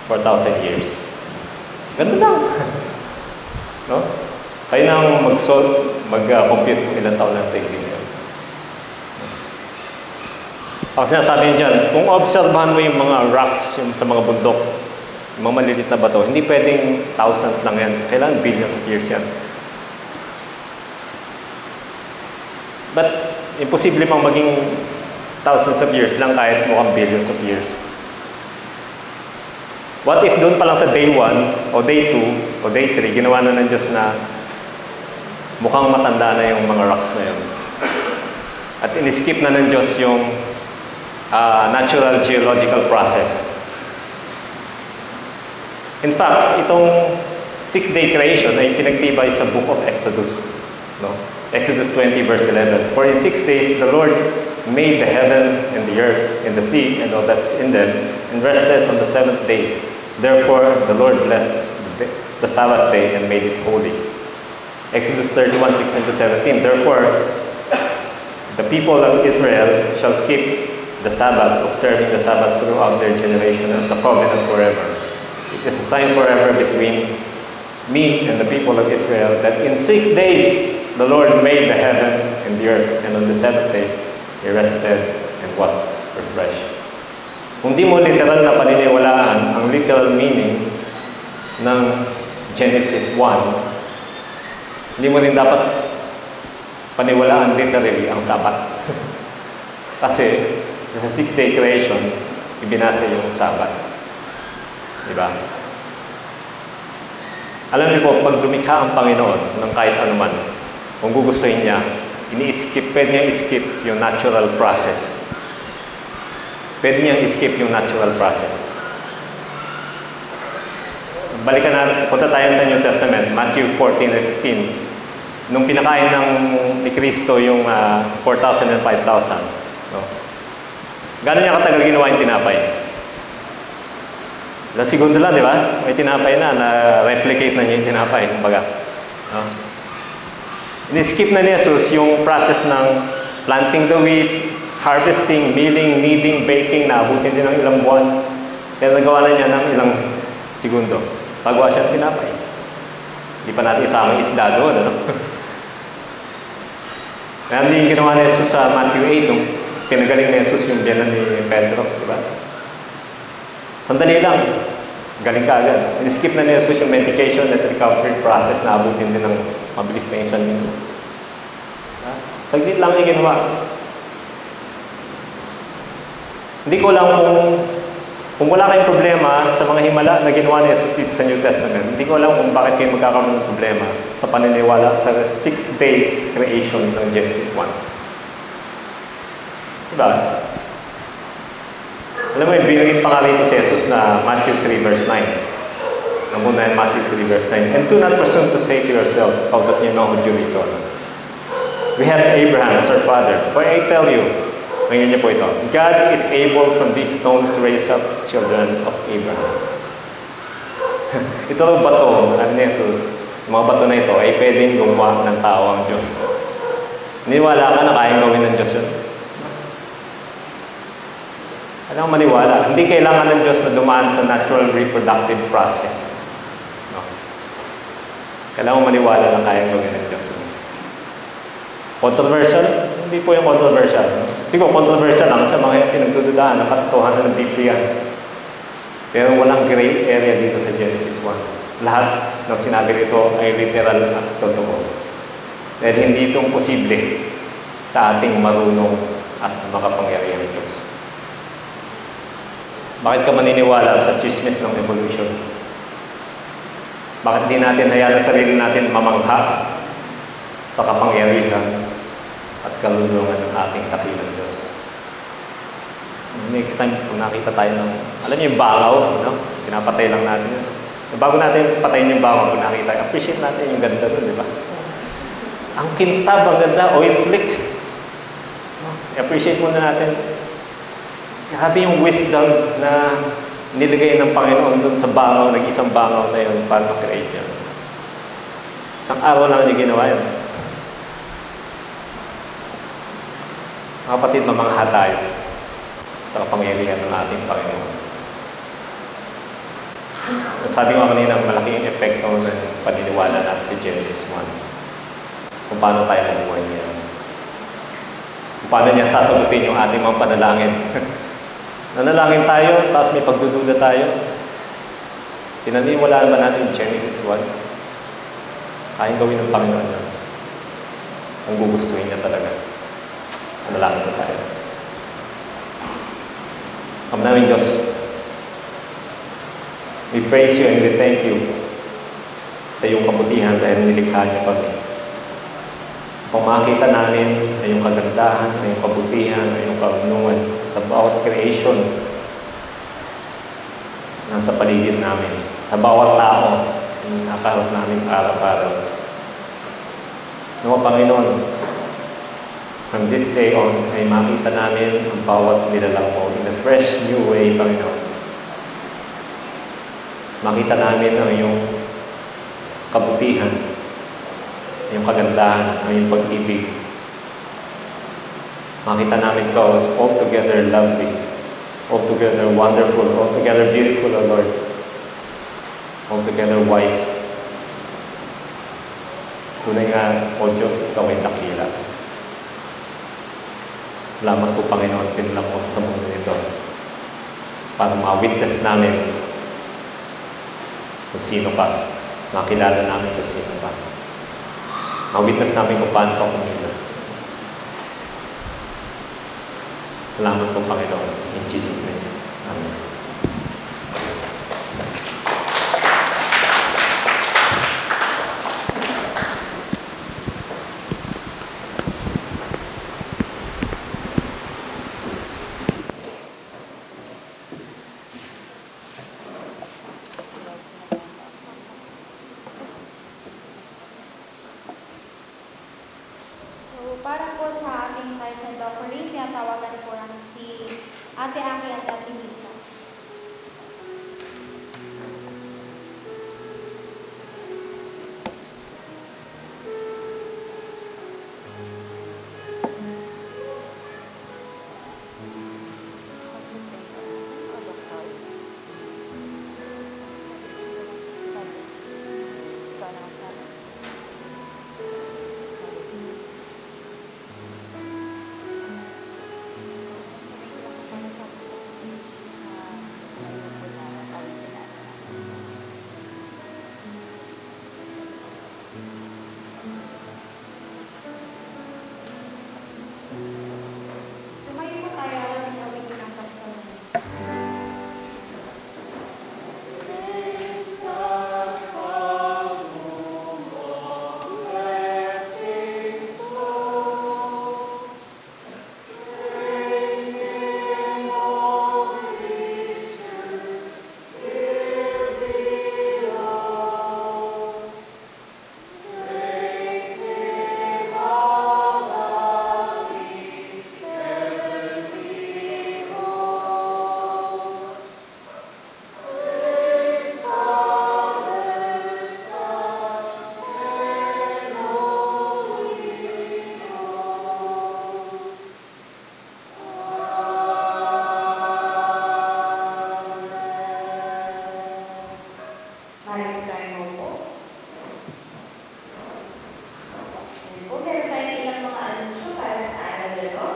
4,000 years. Ganun lang. No? Kayo nang mag-compute kung ilang taon lang daigdig yun. Ang sinasabi niyo dyan, kung obserbahan mo yung mga rocks yung sa mga bundok, yung mga maliliit na bato, hindi pwedeng thousands lang yan. Kailangan billions of years yan. But, imposible pang maging thousands of years lang kahit mukhang billions of years. What if doon pa lang sa day 1, o day 2, o day 3, ginawa na ng Diyos na mukhang matanda na yung mga rocks na yun. At in-skip na ng Diyos yung natural geological process. In fact, itong 6-day creation ay pinagtibay sa book of Exodus. No? Exodus 20 verse 11. For in 6 days the Lord made the heaven and the earth and the sea and all that is in them, and rested on the 7th day. Therefore the Lord blessed the Sabbath day and made it holy. Exodus 31:16-17. Therefore the people of Israel shall keep the Sabbath, observing the Sabbath throughout their generation as a covenant forever. It is a sign forever between me and the people of Israel that in 6 days the Lord made the heaven and the earth, and on the 7th day He rested and was refreshed. Kung di mo literal na paniniwalaan ang literal meaning ng Genesis 1, hindi mo rin dapat paniwalaan literally ang Sabat. Kasi Sa 6-day creation, ibinasa yung Sabbath. Diba? Alam niyo po, pag lumikha ang Panginoon ng kahit anuman, kung gugustuhin niya, pwede niya i-skip yung natural process. Pwede niya i-skip yung natural process. Balikan natin, punta tayo sa New Testament, Matthew 14 and 15. Nung pinakain ni Kristo yung 4,000 and 5,000. No? Gano'n niya katagal ginawa yung tinapay? Ilang segundo lang, di ba? May tinapay na-replicate na niya yung tinapay, kumbaga. No? In-skip na ni Jesus yung process ng planting the wheat, harvesting, milling, kneading, baking, naabutin din ng ilang buwan. Kaya nagawa na niya ng ilang segundo. Pagawa siya ng tinapay. Hindi pa natin isama isda doon, ano? Kaya hindi yung ginawa ni Jesus sa Matthew 8, nung pinagaling ni Jesus yung biyanan ni Pedro, di ba? Sandali lang, galing ka agad. In-skip na ni Jesus yung medication at recovery process na abutin din ng mabilis na isang minuto. Saglit lang yung ginawa. Hindi ko lang kung wala kayong problema sa mga himala na ginawa ni Jesus dito sa New Testament, hindi ko alam kung bakit kayo magkakaroon ng problema sa paniniwala sa 6th-day creation ng Genesis 1. Diba? Alam mo, binigyan pa nga rito si Jesus na Matthew 3 verse 9. Namuna yung Matthew 3 verse 9. And do not presume to say to yourselves, kausap niyo na ako rito. We have Abraham as our father. For I tell you, ngayon niyo po ito, God is able from these stones to raise up children of Abraham. Ito ang bato, sabi ni Jesus, yung mga bato na ito ay pwedeng gumawa ng tao ang Diyos. Niniwala ka na kayang gawin ng Diyos yun? Alam mo maniwala, hindi kailangan ng Diyos na dumaan sa natural reproductive process. No? Kailangan mo maniwala na kayang gawin ng Diyos yun. Controversial? Hindi po yung controversial. Siguro controversial lang sa mga pinagdududahan ng katotohanan ng Biblia. Pero walang gray area dito sa Genesis 1. Lahat ng sinabi rito ay literal at totoo. Dahil hindi itong posible sa ating marunong at makapangyarihang Diyos. Bakit ka maniniwala sa chismis ng evolution? Bakit di natin hayaan ang sarili natin mamangha sa kapangyarihan at kalulungan ng ating dakilang Diyos? Next time, kung nakita tayo ng, alam niyo yung bangaw, no? Pinapatay lang natin yun. Bago natin patayin yung bangaw, kung nakita, appreciate natin yung ganda doon, di ba? Ang kintab, ang ganda, o slick. Appreciate muna natin. Grabe yung wisdom na nilagay ng Panginoon doon sa bangaw, nag-isang bangaw na yun para mag-create yun. Isang araw lang niya ginawa yun. Mga kapatid, mamangha tayo sa kapangyarihan ng ating Panginoon. Sabi ko kanina, malaking epekto ng paniniwala natin sa Genesis 1. Kung paano tayo nabuhay niya. Kung paano niya sasagutin yung ating mga panalangin. Nanalangin tayo, tapos may pagdududa tayo. Pinaniniwalaan ba natin yung Genesis 1? Kayang gawin ng Panginoon niya. Ang gugustuhin niya talaga. Nanalangin ko tayo. Ama namin Diyos, we praise you and we thank you sa iyong kabutihan dahil nilikha niyo kami. Kung makita namin na yung kagandahan, na yung kabutihan, na yung kaunungan sa bawat creation nasa paligid namin, sa bawat tao na nakaharap namin araw-araw. Nawa Panginoon, from this day on, ay makita namin ang bawat nilalang mo in a fresh new way, Panginoon. Makita namin ang iyong kabutihan, yung kagandahan, ang yung pag-ibig. Makita namin ka as altogether lovely, altogether wonderful, altogether beautiful, O Lord. Altogether wise. Tunay nga, O Diyos, ikaw ay dakila. Salamat po, Panginoon, pinulakot sa mundo nito para ma-witness namin kung sino ka. Makilala namin kung sino ka. Ma-witness namin kung paano ka kumilos. Salamat po, Panginoon. In Jesus' name. Amen. So, para po sa ating tithes and offering, tinatawagan po namin si Ate Aki at Ate Mika. Tumayo po tayo at tinawagin ang pagsalan. Maraming tayo po. Ayan po, meron tayong ilang mga anunsyo para sa araw na ito.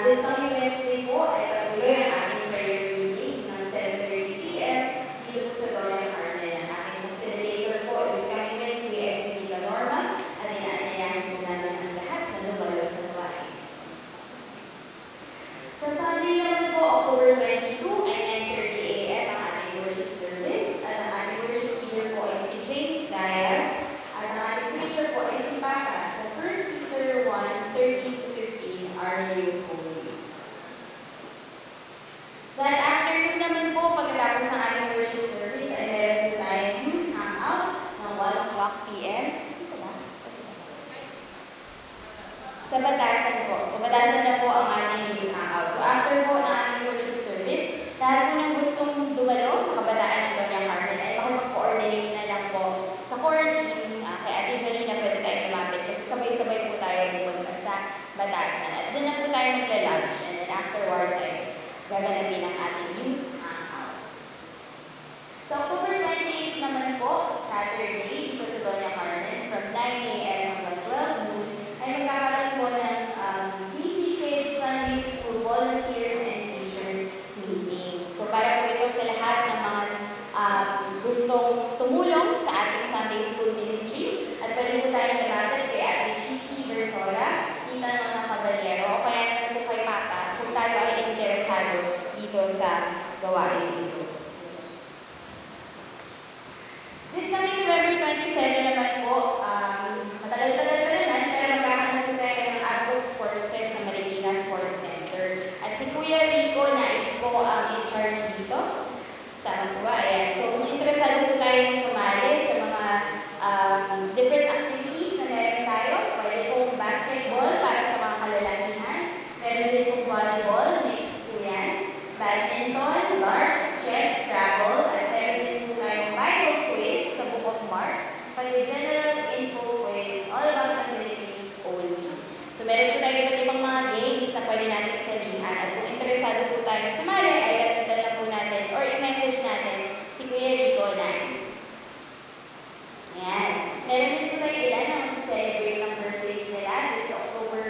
This coming Wednesday po ay patuloy ang ating prayer meeting ng 7:30 p.m. dito po sa Doña Carmen. Ang ating facilitator po this coming Wednesday ay si Tita Norma at inaanayahan po natin ang lahat na lumalo sa gawain. Sa Sunday naman po, October 22 ay 9:30 a.m. ang ating worship service at ang ating worship leader po ay si James Dyer at ang ating preacher po ay si Papa sa 1 Peter 1:13-15 RU Holy. That afternoon naman po, pagkatapos ng ating worship service, ay meron po tayong youth hangout ng 1:00 p.m. Dito ba? Sa Batasan po. Sa Batasan na po ang ating youth hangout. So after po ng ating worship service, lahat po ng gustong dumalo, mga kabataan ng Doña Carmen, ay makapag-coordinate na lang po sa core team kay Ate Janina, pwede tayo lumapit kasi sabay-sabay po tayo pupunta sa Batasan. At doon na po tayo magla-lunch and then afterwards ay gaganapin ang ating youth hangout. Sa October 28 naman po, Saturday, dito sa Doña Carmen, from 9 a.m. hanggang 12 noon, ay magkakaroon po ng DC Kids Sunday School Volunteers and Teachers Meeting. So para po ito sa lahat ng mga gustong tumulong sa ating Sunday School Ministry, at pwede po tayo lumapit kay Ate Shishi Bersora, Tita Nona Caballero, o kaya naman po kay Papa kung tayo ay interesado dito sa gawain ito. This coming November 27 naman po, matagal-tagal pa naman, pero magkakaroon po tayo ng Adult Sports Fest sa Marikina Sports Center. At si Kuya Rico na ito po ang in-charge dito. Tama po ba? Ayan. So kung interesado po tayo sumali sa mga different activities na meron tayo, pwede pong basketball para sa mga kalalakihan, meron din pong volleyball, mixed po yan, badminton, darts, chess, Scrabble, at meron din po tayong Bible quiz sa Book of Mark, pati general info quiz, all about the Philippines only. So meron po tayo iba't ibang mga games na pwede natin salihan, at kung interesado po tayo sumali, ay lapitan lang po natin or i-message natin si Kuya Rico na. Ayan. Meron din po tayo ilan na mag-celebrate ng birthdays nila. This October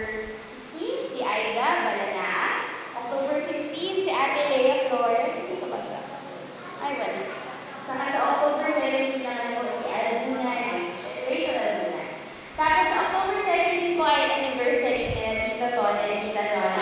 15, si Aida Balanaa. October 16, si Ate Lea Flores. Hindi ko ba siya? Ay, wala. Saka sa October 17 naman po si Albuna Rachel Albuna. Tapos sa October 17 po ay anniversary nila Tito Ton and Tita Nora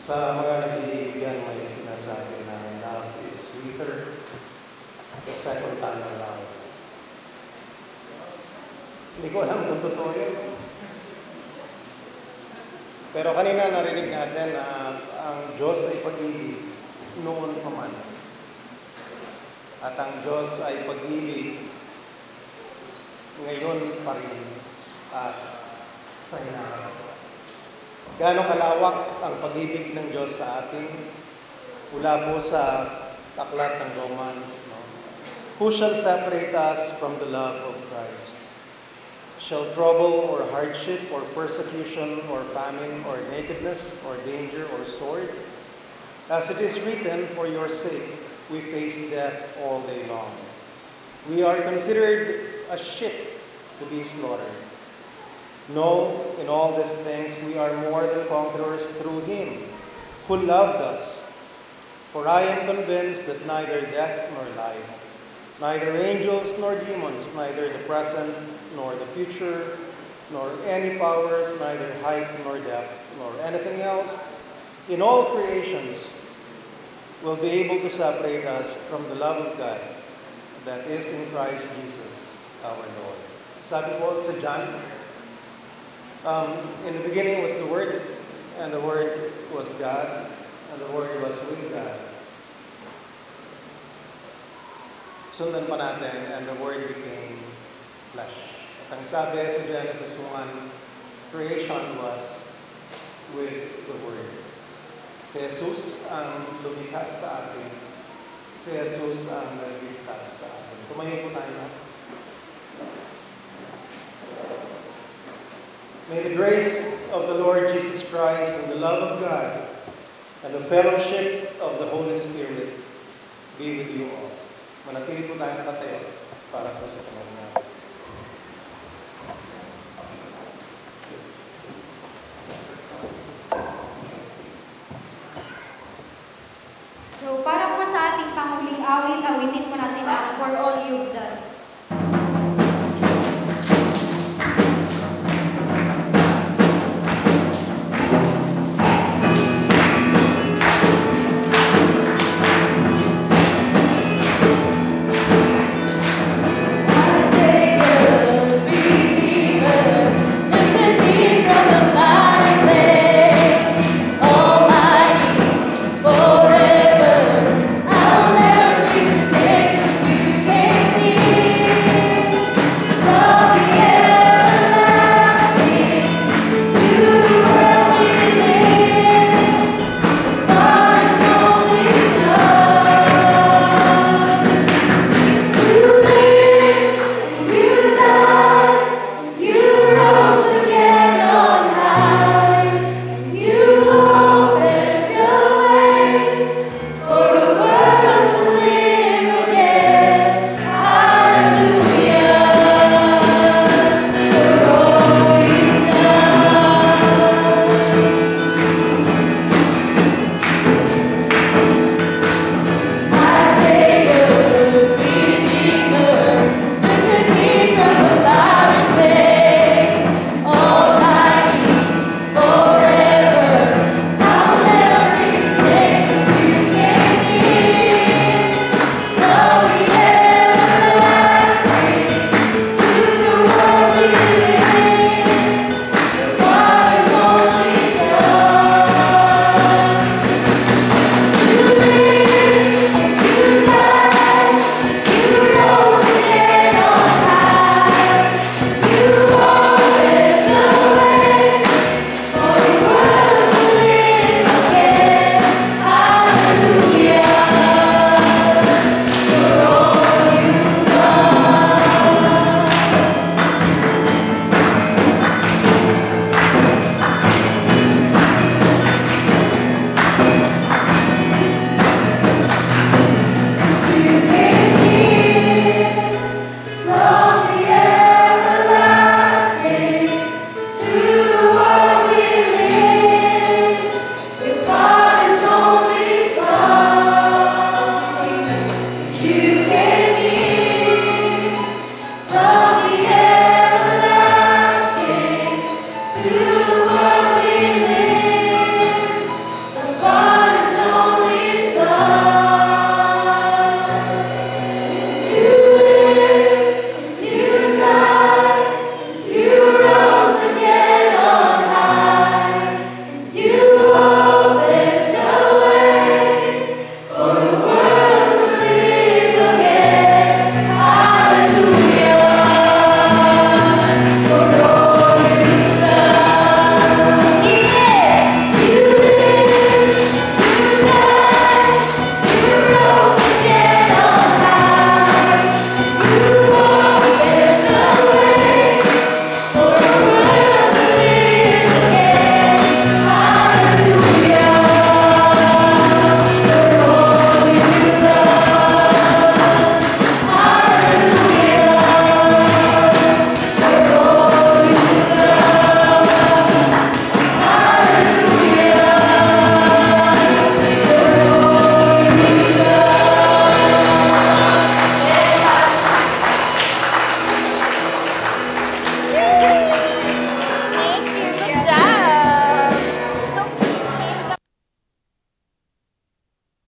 Sa mga nag-iibigan, may sinasabi na love is sweeter the second time around. Hindi ko alam kung totoo yun. Pero kanina narinig natin na ang Diyos ay pag-ibig noon pa man. At ang Diyos ay pag-ibig ngayon pa rin at sa hinaharap. Gaano kalawak ang pag-ibig ng Diyos sa atin? Mula po sa aklat ng Romans, no? Who shall separate us from the love of Christ? Shall trouble or hardship or persecution or famine or nakedness or danger or sword? As it is written, for your sake we face death all day long. We are considered a ship to be slaughtered. No, in all these things we are more than conquerors through Him who loved us. For I am convinced that neither death nor life, neither angels nor demons, neither the present nor the future, nor any powers, neither height nor depth, nor anything else in all creations will be able to separate us from the love of God that is in Christ Jesus our Lord. Sabi po sa John, in the beginning was the Word, and the Word was God, and the Word was with God. Sundan pa natin, and the Word became flesh. At ang sabi sa Genesis 1, creation was with the Word. Si Jesus ang lumikha sa atin. Si Jesus ang nagligtas sa atin. Tumayo po tayo. May the grace of the Lord Jesus Christ and the love of God and the fellowship of the Holy Spirit be with you all. Manatili po tayo nakatayo para po sa Panginoon. So para po sa ating panghuling awit, awitin po natin ang For